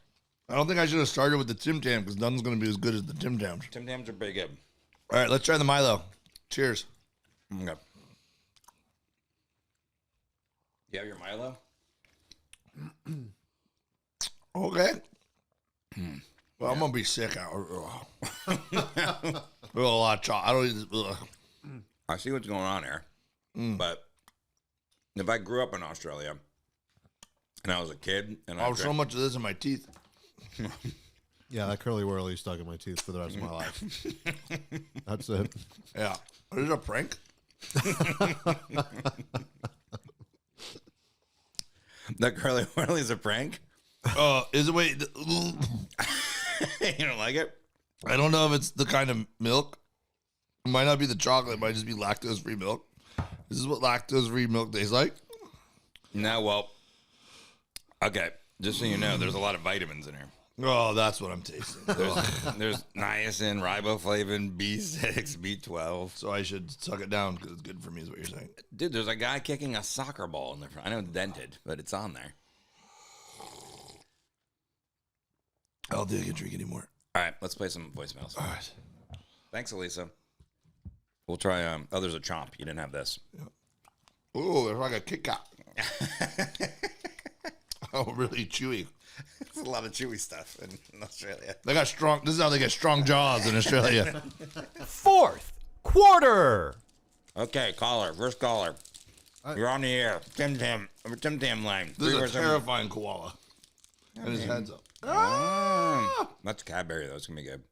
I don't think I should have started with the Tim Tam because none's going to be as good as the Tim Tams. Tim Tams are pretty good. All right, let's try the Milo. Cheers. Okay. You have your Milo? Okay. Well, I'm gonna be sick out. A lot of chocolate. I don't eat this. I see what's going on here, but if I grew up in Australia and I was a kid, and I so much of this in my teeth. Yeah, that curly whirly stuck in my teeth for the rest of my life. That's it. Yeah, is it a prank? That curly whirly is a prank? Is it? Wait. You don't like it? I don't know if it's the kind of milk. It might not be the chocolate. It might just be lactose-free milk. This is what lactose-free milk tastes like. No, well, okay. Just so you know, there's a lot of vitamins in here. Oh, that's what I'm tasting. There's niacin, riboflavin, B6, B12. So I should suck it down because it's good for me is what you're saying. Dude, there's a guy kicking a soccer ball in the front. I know it's dented, but it's on there. I don't think I can drink anymore. All right, let's play some voicemails. All right. Thanks, Elisa. We'll try, there's a chomp. You didn't have this. Yeah. Oh, there's like a Kit Kat. Oh, really chewy. There's a lot of chewy stuff in Australia. They got strong. This is how they get strong jaws in Australia. Fourth quarter. Okay, first caller. You're on the air. Tim Tam line. This is a terrifying koala. And his head's up. That's Cadbury, though. It's going to be good.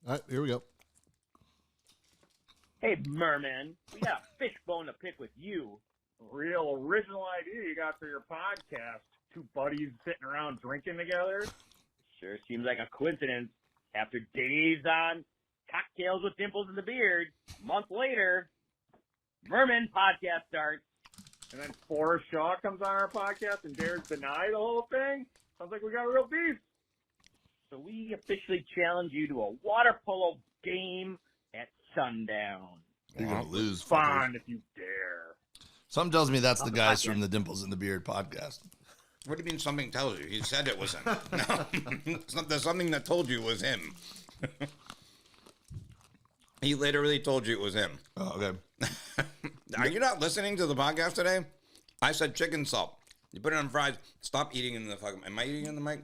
All right, here we go. Hey, Mermen, we got a fishbone to pick with you. Real original idea you got for your podcast. Two buddies sitting around drinking together. Sure seems like a coincidence. After days on Cocktails with Dimples in the Beard, a month later, Mermen podcast starts. And then Forrest Shaw comes on our podcast and dares deny the whole thing. Sounds like we got a real beef. So we officially challenge you to a water polo game at sundown. You're going to lose. Fun if you dare. Something tells me that's the guys from the Dimples in the Beard podcast. What do you mean something tells you? He said it was him. No, there's something that told you it was him. He literally told you it was him. Oh, okay. Are you not listening to the podcast today? I said chicken salt. You put it on fries. Stop eating in the fucking... Am I eating in the mic?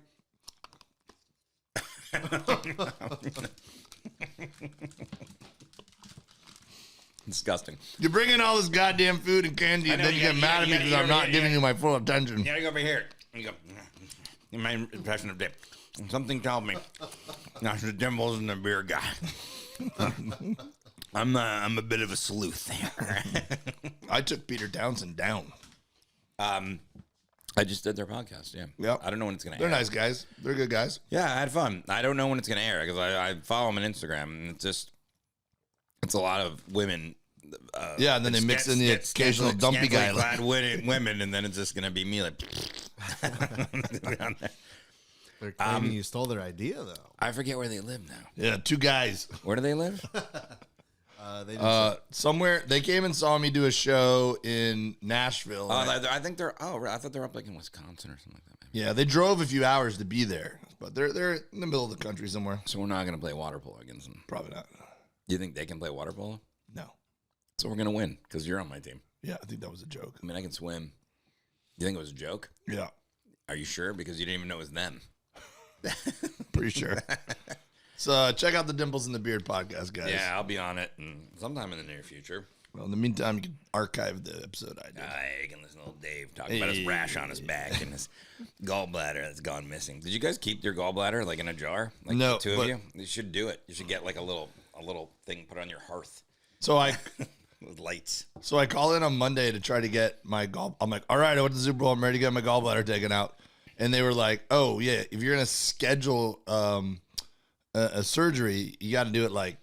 Disgusting. You bring in all this goddamn food and candy, and then you get mad at me because I'm not giving you my full attention. You gotta go over here. You go. In my impression of Dip. Something told me. That's the Dimples and the Beer guy. I'm a bit of a sleuth there. I took Peter Townsend down. I just did their podcast. Yeah. Yep. I don't know when it's gonna air. They're nice guys. They're good guys. Yeah, I had fun. I don't know when it's gonna air because I follow them on Instagram, and it's a lot of women. Yeah, and then they mix in the occasional dumpy guy. Glad women, and then it's just gonna be me like. They're claiming you stole their idea, though. I forget where they live now. Yeah, two guys. Where do they live? Somewhere. They came and saw me do a show in Nashville. I think they're. I thought they're up like in Wisconsin or something like that. Maybe. Yeah, they drove a few hours to be there, but they're in the middle of the country somewhere. So we're not gonna play water polo against them. Probably not. Do you think they can play water polo? No. So we're gonna win because you're on my team. Yeah, I think that was a joke. I mean, I can swim. You think it was a joke? Yeah. Are you sure? Because you didn't even know it was them. Pretty sure. So check out the Dimples in the Beard podcast, guys. Yeah, I'll be on it sometime in the near future. Well, in the meantime, you can archive the episode I did. I can listen to old Dave talk about his rash on his back and his gallbladder that's gone missing. Did you guys keep your gallbladder like in a jar? Like no, the two of you? You should do it. You should get like a little thing put on your hearth. So with lights. So I call in on Monday to try to get my gall. I'm like, all right, I went to the Super Bowl. I'm ready to get my gallbladder taken out. And they were like, oh, yeah, if you're going to schedule a surgery, you got to do it like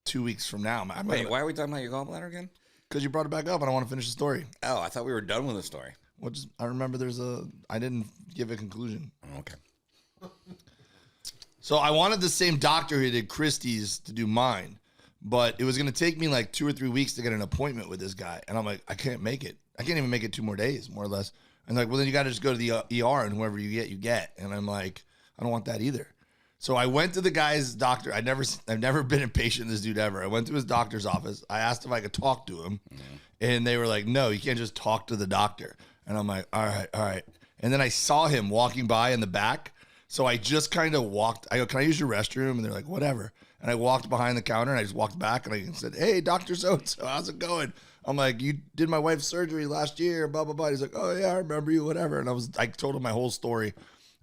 2 weeks from now. Wait, why are we talking about your gallbladder again? Because you brought it back up, and I want to finish the story. Oh, I thought we were done with the story. I remember I didn't give a conclusion. Okay. So I wanted the same doctor who did Christie's to do mine, but it was going to take me like 2 or 3 weeks to get an appointment with this guy. And I'm like, I can't make it. I can't even make it 2 more days, more or less. And like, well, then you got to just go to the ER, and whoever you get. And I'm like, I don't want that either. So I went to the guy's doctor. I've never been impatient with this dude ever. I went to his doctor's office. I asked if I could talk to him, and they were like, no, you can't just talk to the doctor. And I'm like, all right. And then I saw him walking by in the back. So I just kind of walked. I go, can I use your restroom? And they're like, whatever. And I walked behind the counter, and I just walked back, and I said, hey, Dr. So-and-so, how's it going? I'm like, you did my wife's surgery last year, blah, blah, blah. He's like, oh, yeah, I remember you, whatever. And I told him my whole story.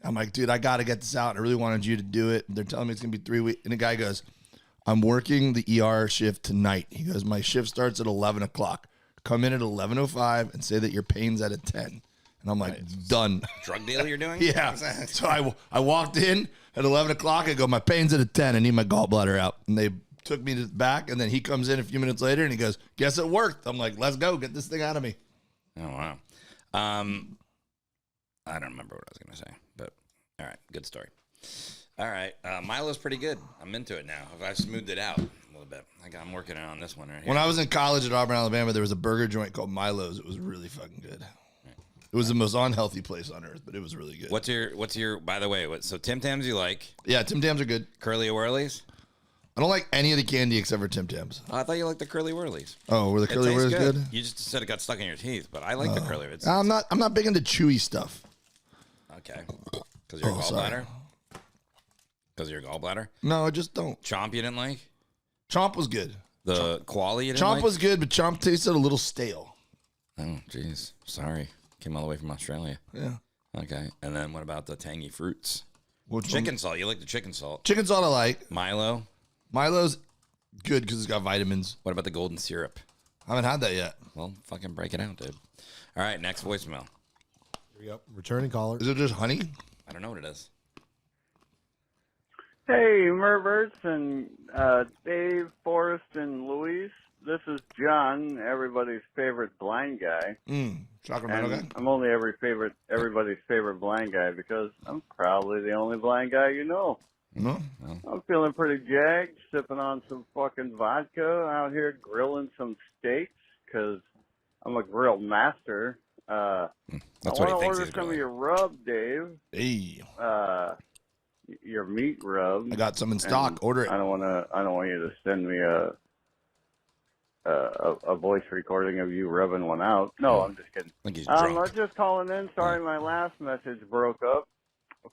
I'm like, dude, I got to get this out. I really wanted you to do it. They're telling me it's going to be 3 weeks. And the guy goes, I'm working the ER shift tonight. He goes, my shift starts at 11 o'clock. Come in at 11:05 and say that your pain's at a 10. And I'm like, done. Drug deal you're doing? Yeah. So I walked in at 11 o'clock. I go, my pain's at a 10. I need my gallbladder out. And they took me to the back. And then he comes in a few minutes later and he goes, guess it worked. I'm like, let's go. Get this thing out of me. Oh, wow. I don't remember what I was going to say, but all right. Good story. All right. Milo's pretty good. I'm into it now. I've smoothed it out a little bit. I'm working on this one right here. When I was in college at Auburn, Alabama, there was a burger joint called Milo's. It was really fucking good. It was the most unhealthy place on earth, but it was really good. What's your, by the way, so Tim Tams you like? Yeah, Tim Tams are good. Curly Whirlies? I don't like any of the candy except for Tim Tams. Oh, I thought you liked the Curly Whirlies. Oh, were the Curly Whirlies good? You just said it got stuck in your teeth, but I like the Curly Whirlies. I'm not big into chewy stuff. Okay. Because your gallbladder? Because your gallbladder? No, I just don't. Chomp you didn't like? Chomp was good. The quality. Chomp was good, but Chomp tasted a little stale. Oh, jeez. Sorry. Came all the way from Australia. Yeah. Okay. And then what about the tangy fruits? Which chicken one? salt. You like the chicken salt? Chicken salt I like. Milo. Milo's good because it's got vitamins. What about the golden syrup? I haven't had that yet. Well, fucking break it out, dude. All right, next voicemail. Here we go. Returning caller. Is it just honey? I don't know what it is. Hey, Merverts and Dave, Forrest, and Luis. This is John, everybody's favorite blind guy. Sacramento guy? I'm only everybody's favorite blind guy because I'm probably the only blind guy you know. No. I'm feeling pretty jagged, sipping on some fucking vodka, out here grilling some steaks because I'm a grill master. That's I what want he to thinks order he's some of grilling. your rub, Dave. Hey. Your meat rub. I got some in stock. Order it. I don't want you to send me a voice recording of you rubbing one out. No, I'm just kidding. I think he's I'm drunk. just calling in. Sorry, my last message broke up.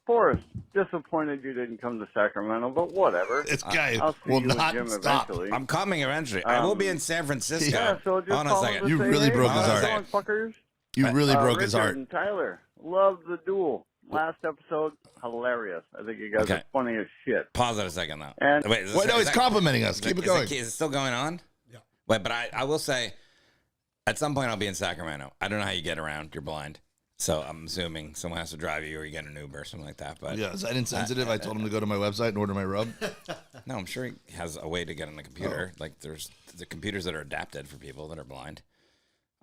Forrest, disappointed you didn't come to Sacramento, but whatever. This guy I'll see will you and not Jim stop. eventually. I'm coming eventually. I will be in San Francisco. Yeah, so just Hold on a call second. to You say, really hey, broke his how's it heart. going, fuckers? You really broke his Richard heart. and Tyler, love the duel. Last episode, hilarious. I think you guys Okay. are funny as shit. Pause it a second, though. And- Wait, Wait, no, he's complimenting us. Keep it going. Is it still going on? Yeah. Wait, but I will say, at some point I'll be in Sacramento. I don't know how you get around. You're blind. So I'm assuming someone has to drive you or you get an Uber or something like that. But Yeah, is that insensitive? I told him to go to my website and order my rub. no, I'm sure he has a way to get on the computer. Like there's the computers that are adapted for people that are blind.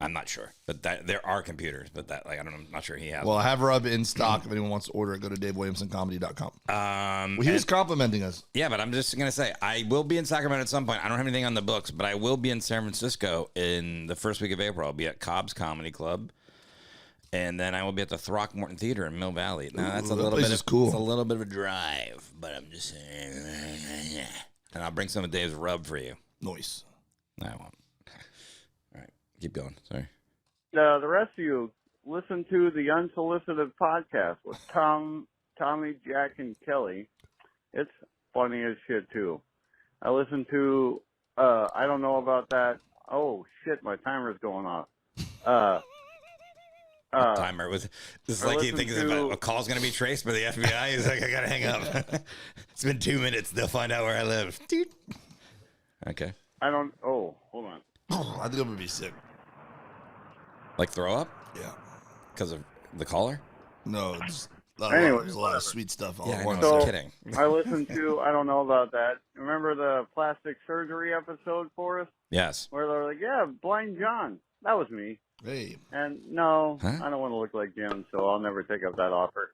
I'm not sure, but there are computers, but that like I'm not sure he has. Well, I have rub in stock. If anyone wants to order it, go to DaveWilliamsonComedy.com. Well, he was complimenting us. Yeah, but I'm just gonna say I will be in Sacramento at some point. I don't have anything on the books, but I will be in San Francisco in the first week of April. I'll be at Cobb's Comedy Club, and then I will be at the Throckmorton Theater in Mill Valley. Now that's a that little place bit is cool. It's a little bit of a drive, but I'm just saying. And I'll bring some of Dave's rub for you. Nice. I won't. All right, keep going. Sorry. The rest of you, listen to the Unsolicited podcast with Tommy, Jack, and Kelly. It's funny as shit, too. I listened to, I don't know about that. Oh, shit, my timer's going off. Timer was this is like he thinks a call's gonna be traced by the FBI. He's like, I gotta hang up. It's been 2 minutes. They'll find out where I live. Dude. Okay. Oh, hold on. I think I'm going to be sick. Like throw up Yeah. because of the caller? No, it's Anyway, there's a lot of sweet stuff all Yeah, at I once. know. So, I'm kidding. I listened to, I don't know about that. Remember the plastic surgery episode for us? Yes. Where they're like, yeah, Blind John. That was me. Hey. And no, Huh? I don't want to look like Jim, so I'll never take up that offer.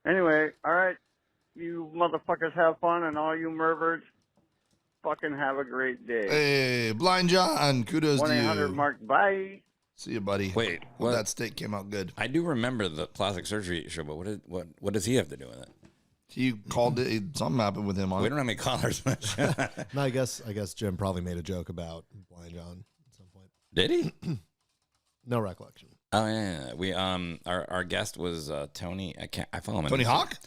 Anyway, all right, you motherfuckers have fun, and all you Merverts, fucking have a great day. Hey, Blind John, kudos to 1-800 you. Mark, bye. See you, buddy. Wait, Well, what? that steak came out good. I do remember the plastic surgery show, but what does he have to do with it? He called it. Something happened with him on We it. don't have any callers. No, I guess Jim probably made a joke about Blind John at some point. Did he? No recollection. Oh yeah. We our guest was Tony. I follow him. on Tony Instagram. Hawk?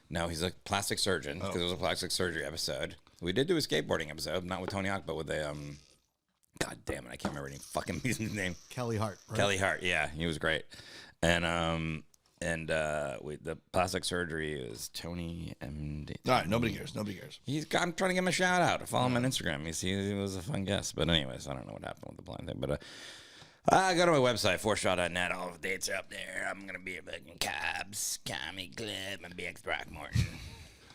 No, he's a plastic surgeon because it was a plastic surgery episode. We did do a skateboarding episode, not with Tony Hawk, but with a God damn it, I can't remember any fucking his name. Kelly Hart. Right? Kelly Hart, yeah, he was great. And the plastic surgery is Tony MD. All right, nobody cares. Nobody cares. I'm trying to give him a shout out. Follow him on Instagram. He was a fun guest. But anyways, I don't know what happened with the blind thing. But go to my website, forshot.net. All the dates are up there. I'm gonna be at fucking Cobb's Comedy Club and be at Throckmorton.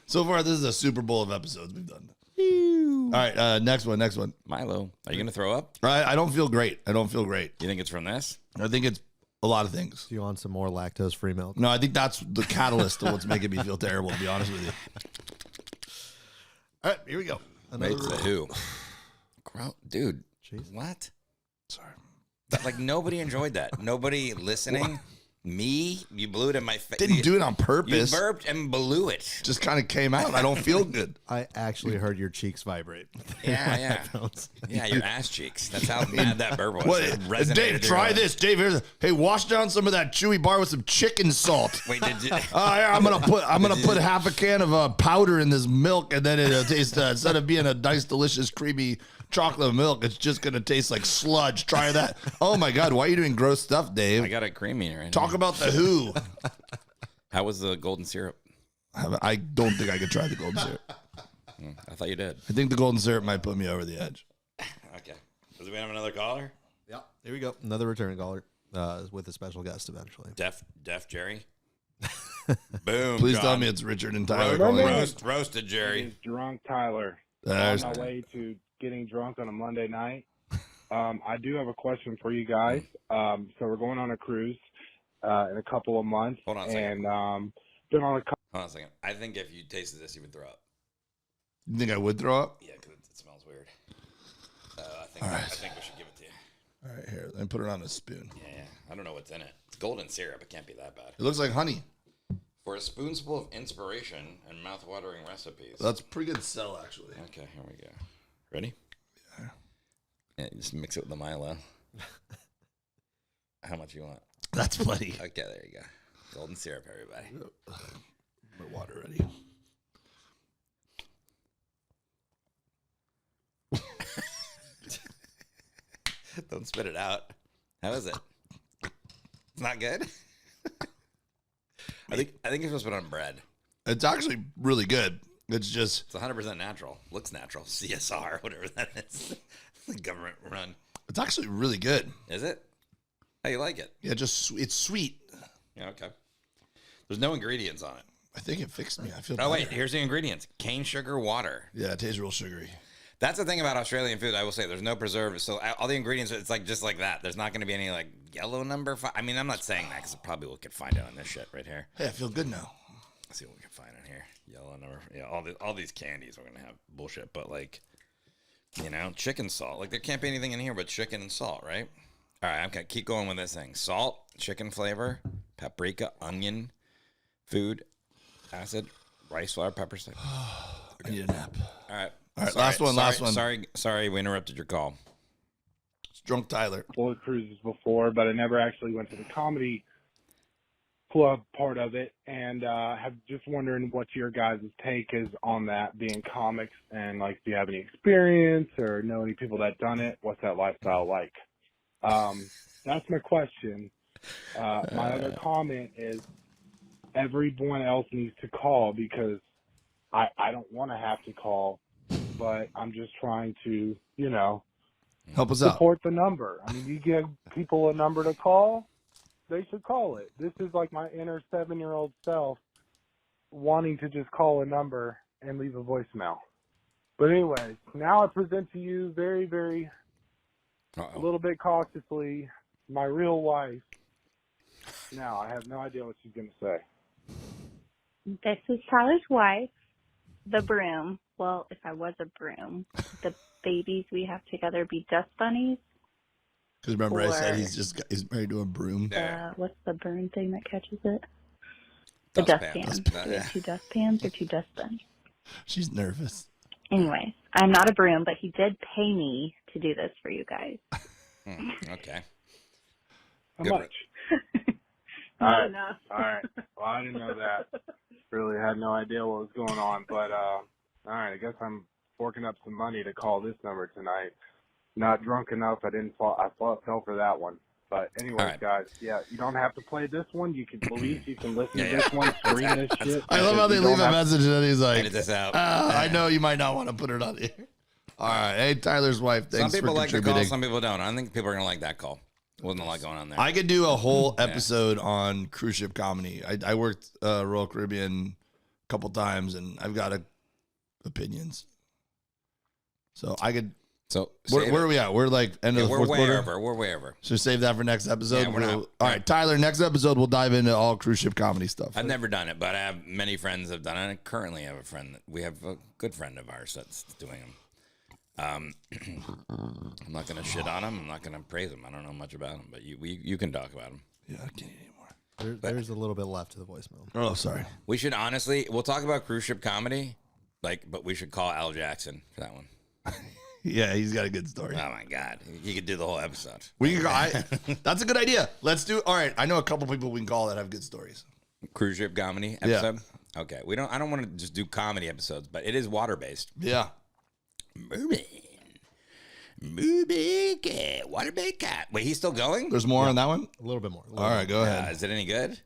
So far, this is a Super Bowl of episodes we've done. All right, next one. Milo, are you gonna throw up? All right, I don't feel great. You think it's from this? I think it's a lot of things. Do you want some more lactose-free milk? No, I think that's the catalyst of what's making me feel terrible, to be honest with you. All right, here we go. Wait, the who? Dude, Jeez. what? Sorry. Like, nobody enjoyed that. Nobody listening. Me? You blew it in my face. Didn't do it on purpose. You burped and blew it. Just kind of came out. I don't feel good. I actually heard your cheeks vibrate. Yeah. Yeah, your ass cheeks. That's how bad that burp was. What? Dave, try this. Dave, hey, wash down some of that chewy bar with some chicken salt. Wait, did you? Yeah, I'm gonna put half a can of powder in this milk, and then it'll taste instead of being a nice, delicious, creamy chocolate milk, it's just gonna taste like sludge. Try that. Oh my God, why are you doing gross stuff, Dave? I got it creamy right Talk now. about the Who. How was the golden syrup? I don't think I could try the golden syrup. I thought you did. I think the golden syrup might put me over the edge. Okay. Does we have another caller? Yeah. Here we go. Another returning caller with a special guest eventually. Deaf Jerry. Boom. Please John. tell me it's Richard and Tyler. Roasted Jerry. It's drunk Tyler. There's On my way to getting drunk on a Monday night. I do have a question for you guys. So we're going on a cruise in a couple of months. Hold on a second. And been on a couple. Hold on a second. I think if you tasted this, you would throw up. You think I would throw up? Yeah, because it smells weird. I think we should give it to you. All right, here. Let me put it on a spoon. Yeah. I don't know what's in it. It's golden syrup. It can't be that bad. It looks like honey. For a spoonful of inspiration and mouth-watering recipes. That's a pretty good sell, actually. Okay, here we go. Ready? Yeah, just mix it with the Milo. How much you want? That's plenty. Okay, there you go. Golden syrup, everybody. My water ready. Don't spit it out. How is it? It's not good? I think you're supposed to put it on bread. It's actually really good. It's just... It's 100% natural. Looks natural. CSR, whatever that is. The government run. It's actually really good. Is it? How you like it? Yeah, it's sweet. Yeah, okay. There's no ingredients on it. I think it fixed me. I feel Oh, better. wait. Here's the ingredients. Cane sugar, water. Yeah, it tastes real sugary. That's the thing about Australian food. I will say there's no preservatives. So all the ingredients, it's like just like that. There's not going to be any like yellow number 5. I mean, I'm not saying that because probably we could find it on this shit right here. Hey, I feel good now. Let's see what we can find in here. Yellow number. Yeah, all these candies are going to have bullshit. But like, you know, chicken salt. Like there can't be anything in here but chicken and salt, right? All right, I'm going to keep going with this thing. Salt, chicken flavor, paprika, onion, food, acid, rice flour, pepper. Okay. I need a nap. All right. All right, last one. Sorry, we interrupted your call. It's Drunk Tyler. Full of cruises before, but I never actually went to the comedy club part of it, and have just wondering what your guys' take is on that, being comics, and like, do you have any experience or know any people that done it? What's that lifestyle like? That's my question. My other comment is everyone else needs to call because I don't want to have to call, but I'm just trying to, you know, help us out. Support the number. I mean, you give people a number to call, they should call it. This is like my inner 7-year-old self wanting to just call a number and leave a voicemail. But anyway, now I present to you very, very, a little bit cautiously, my real wife. Now, I have no idea what she's going to say. This is Tyler's wife, the broom. Well, if I was a broom, the babies we have together be dust bunnies. Because remember I said he's married to a broom. What's the burn thing that catches it? The dustpan. Do we have 2 dustpans or 2 dust bunnies? She's nervous. Anyways, I'm not a broom, but he did pay me to do this for you guys. Okay. How much? Not enough. All right. Well, I didn't know that. Really had no idea what was going on. But, all right, I guess I'm forking up some money to call this number tonight. Not drunk enough. I fell for that one. But anyways, guys, yeah, you don't have to play this one. You can believe you can listen to this one, screen this shit. I love how they leave a message and then he's like, edit this out. I know you might not want to put it on here. All right. Hey, Tyler's wife, thanks some people for like the contributing. call, some people don't. I think people are going to like that call. Wasn't a lot going on there. I could do a whole episode on cruise ship comedy. I worked Royal Caribbean a couple times, and I've got opinions. So I could. So where are we at? We're like end of the fourth quarter. We're way over. So save that for next episode. Yeah, all right, Tyler. Next episode, we'll dive into all cruise ship comedy stuff. I've never done it, but I have many friends have done it. I currently have a friend that we have a good friend of ours that's doing them. I'm not going to shit on him. I'm not going to praise him. I don't know much about him, but you can talk about him. Yeah, I can't eat anymore. There's a little bit left to the voicemail. Oh, sorry. We should honestly, we'll talk about cruise ship comedy, but we should call Al Jackson for that one. Yeah, he's got a good story. Oh my God, he could do the whole episode. We can go. That's a good idea. Let's do. All right, I know a couple people we can call that have good stories. Cruise ship comedy episode. Yeah. Okay, I don't want to just do comedy episodes, but it is water based. Yeah. Mermen cat, water-based cat. Wait, he's still going? There's more on that one? A little bit more. All right, go ahead. Is it any good?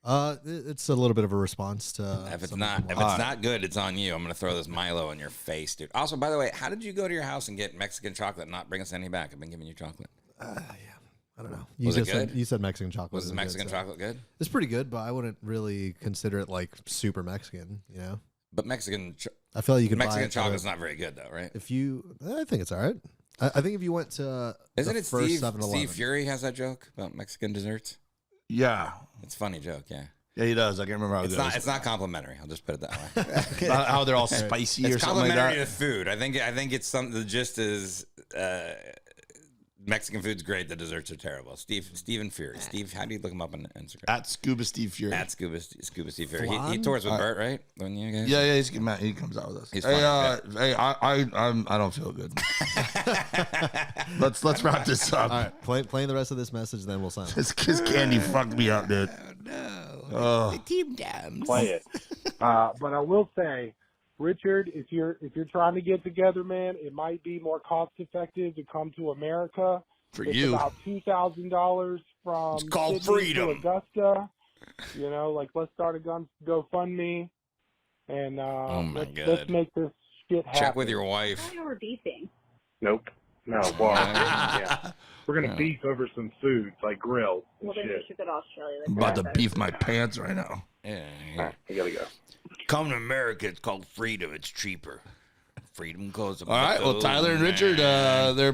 It's a little bit of a response to. If it's not good, it's on you. I'm gonna throw this Milo in your face, dude. Also, by the way, how did you go to your house and get Mexican chocolate and not bring us any back? I've been giving you chocolate. Yeah, I don't know. Was it good? You said Mexican chocolate. Was the Mexican chocolate good? It's pretty good, but I wouldn't really consider it like super Mexican. You know. But Mexican. I feel like you could Mexican chocolate's not very good though, right? I think it's all right. I think if you went to isn't it first Steve Fury has that joke about Mexican desserts? Yeah, it's a funny joke. Yeah. Yeah, he does. I can't remember how it goes. It's not complimentary. I'll just put it that way. How they're all spicy or something like that. It's complimentary to food. I think it's something. The gist is Mexican food's great. The desserts are terrible. Steven Fury. Steve, how do you look him up on Instagram? At Scuba Steve Fury. At Scuba Steve Fury. He tours with Bert, right? When you guys? Yeah, he comes out with us. He's hey, funny, I don't feel good. let's wrap this up. All right, playing the rest of this message, then we'll sign. This kiss candy fucked me up, dude. No. The team dams. Play it. But I will say, Richard, if you're trying to get together, man, it might be more cost effective to come to America. For it's you, about $2,000 from it's called Sydney freedom to Augusta. You know, like let's start a GoFundMe, and let's make this shit happen. Check with your wife. I thought you were beefing. Nope. No. Well, yeah. We're gonna beef over some food, like grill. Well, then you should go to Australia. I'm about to beef my pants right now. Yeah. All right, we gotta go. Come to America. It's called freedom. It's cheaper. Freedom goes. All right. Well, Tyler and Richard, they're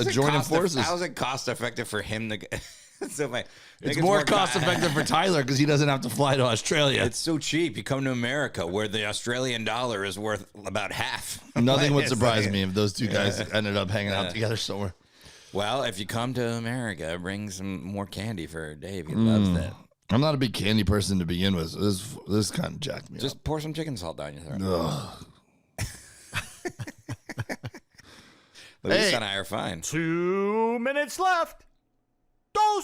joining forces. How is it cost effective for him to? So it's more cost effective for Tyler because he doesn't have to fly to Australia. It's so cheap. You come to America where the Australian dollar is worth about half. Nothing would surprise me if those two guys ended up hanging out together somewhere. Well, if you come to America, bring some more candy for Dave. He loves that. I'm not a big candy person to begin with. So this kind of jacked me up. Just pour some chicken salt down your throat. Luis and I are fine. 2 minutes left. 2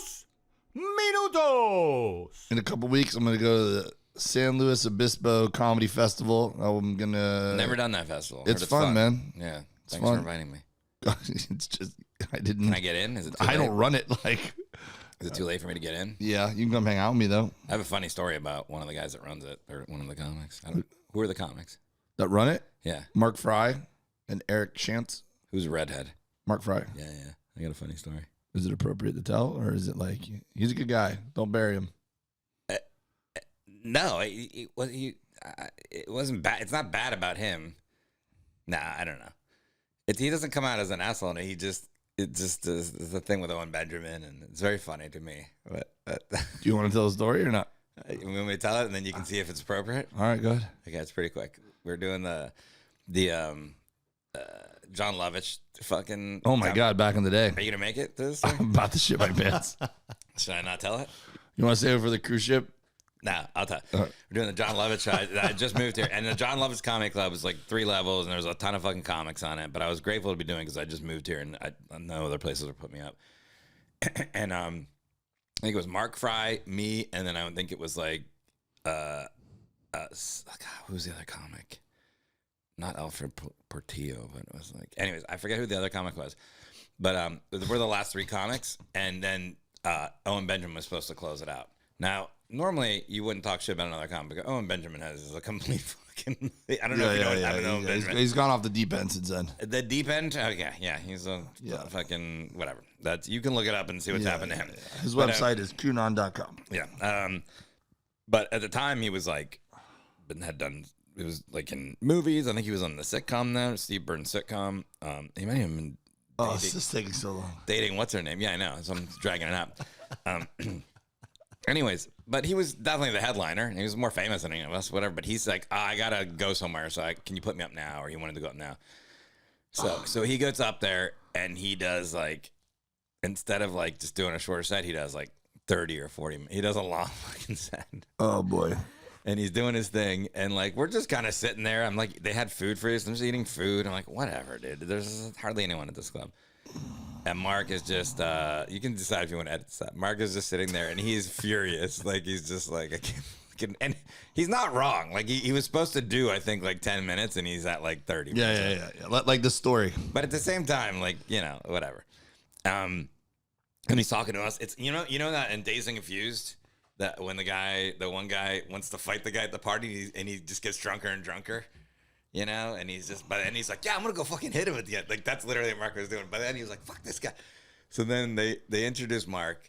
minutos. In a couple weeks, I'm going to go to the San Luis Obispo Comedy Festival. I'm going to... Never done that festival. It's fun, man. Yeah. It's Thanks fun. for inviting me. It's just... I didn't... Can I get in? Is it too I late? don't run it like... Is it too late for me to get in? Yeah, you can come hang out with me, though. I have a funny story about one of the guys that runs it, or one of the comics. Who are the comics? That run it? Yeah. Mark Fry and Eric Shantz. Who's a redhead? Mark Fry. Yeah. I got a funny story. Is it appropriate to tell, or is it like he's a good guy? Don't bury him. No, it wasn't bad. It's not bad about him. Nah, I don't know. He doesn't come out as an asshole. And it just is the thing with Owen Benjamin, and it's very funny to me. But do you want to tell the story or not? You want me to tell it, and then you can see if it's appropriate? All right, go ahead. Okay, it's pretty quick. We're doing the John Lovitch fucking. Oh my God! Back in the day. Are you gonna make it to this? I'm about to shit my pants. Should I not tell it? You want to save it for the cruise ship? No, I'll tell you. We're doing the John Lovitch show. I just moved here, and the John Lovitch Comedy Club is like 3 levels, and there's a ton of fucking comics on it. But I was grateful to be doing it because I just moved here, and no other places would put me up. And I think it was Mark Fry, me, and then I would think it was like, God, who's the other comic? Not Alfred Portillo, but it was like, anyways, I forget who the other comic was. But we're the last 3 comics, and then Owen Benjamin was supposed to close it out. Now, normally you wouldn't talk shit about another comic, but Owen Benjamin has a complete fucking. I don't know if you know what happened to Owen Benjamin. He's gone off the deep end since then. The deep end? Okay, yeah. He's a fucking whatever. You can look it up and see what's happened to him. Yeah. His website is QAnon.com. Yeah. But at the time, he was like, he was like in movies. I think he was on the sitcom now, Steve Burns sitcom. He might even been dating, it's just taking so long. Dating, what's her name? Yeah, I know. So I'm dragging it out. Anyways, but he was definitely the headliner. He was more famous than any of us, whatever. But he's like, I gotta go somewhere. So can you put me up now? Or he wanted to go up now. So he goes up there and he does like, instead of like just doing a shorter set, he does like 30 or 40 minutes. He does a long fucking set. Oh, boy. And he's doing his thing. And, like, we're just kind of sitting there. I'm like, they had food for us. I'm just eating food. I'm like, whatever, dude. There's hardly anyone at this club. And Mark is just, you can decide if you want to edit that. Mark is just sitting there, and he's furious. Like, he's just like, I can't. And he's not wrong. Like, he was supposed to do, I think, like 10 minutes, and he's at like 30 minutes. Yeah. Like the story. But at the same time, like, you know, whatever. And he's talking to us. It's you know that in Dazed and Confused, that when the one guy wants to fight the guy at the party, and he just gets drunker and drunker, you know, and he's just, by the end he's like, yeah, I'm gonna go fucking hit him at the end. Like, that's literally what Mark was doing. By the end he was like, fuck this guy. So then they introduce Mark.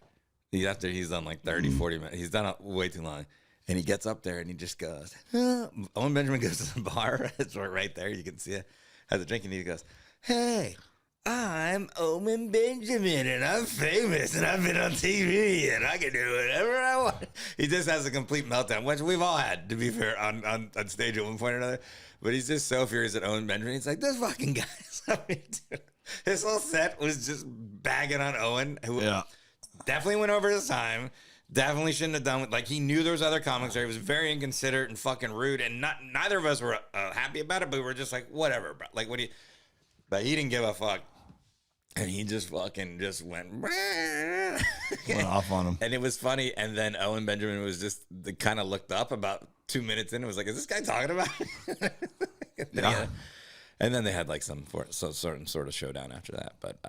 After he's done like 30, 40 minutes, he's done way too long. And he gets up there and he just goes, Owen Benjamin goes to the bar. It's right there. You can see it. Has a drink and he goes, hey, I'm Owen Benjamin and I'm famous and I've been on TV and I can do whatever I want. He just has a complete meltdown, which we've all had, to be fair, on stage at one point or another. But he's just so furious at Owen Benjamin. He's like, this fucking guy. His whole set was just bagging on Owen, who definitely went over his time. Definitely shouldn't have done it. Like, he knew there was other comics there. He was very inconsiderate and fucking rude, and neither of us were happy about it. But we were just like, whatever, bro. Like, what do you? But he didn't give a fuck, and he just fucking just went off on him. And it was funny. And then Owen Benjamin was just kind of looked up about 2 minutes in and was like, "Is this guy talking about?" Yeah. And then they had like some sort of showdown after that. But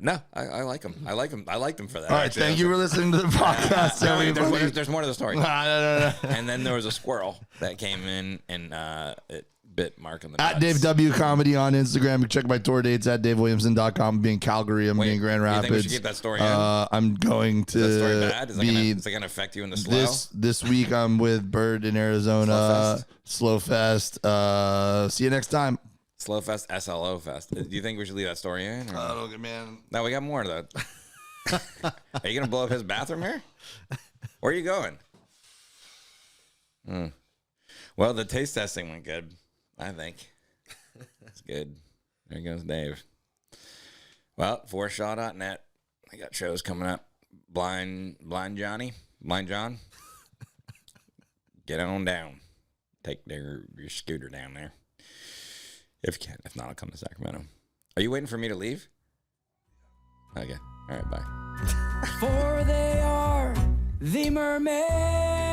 no, I like him. I like him. I liked him for that. All right, actually. Thank you for listening to the podcast. There's more to the story. No. And then there was a squirrel that came in and it bit Mark in the nuts. At Dave W Comedy on Instagram. You can check my tour dates at davewilliamson.com. I'm being Calgary. I'm being Grand Rapids. You think we should keep that story in? I'm going to. Is that story bad? Is it going to affect you in the slow? This week I'm with Bird in Arizona. Slow Fest. See you next time. Slow Fest, SLO Fest. Do you think we should leave that story in? Man. No, we got more of that. Are you going to blow up his bathroom here? Where are you going? Well, the taste testing went good, I think. It's good. There goes Dave. Well, forrestshoutout.net. I got shows coming up. Blind John. Get on down. Take your scooter down there. If you can. If not, I'll come to Sacramento. Are you waiting for me to leave? Okay. All right, bye. For they are the mermen.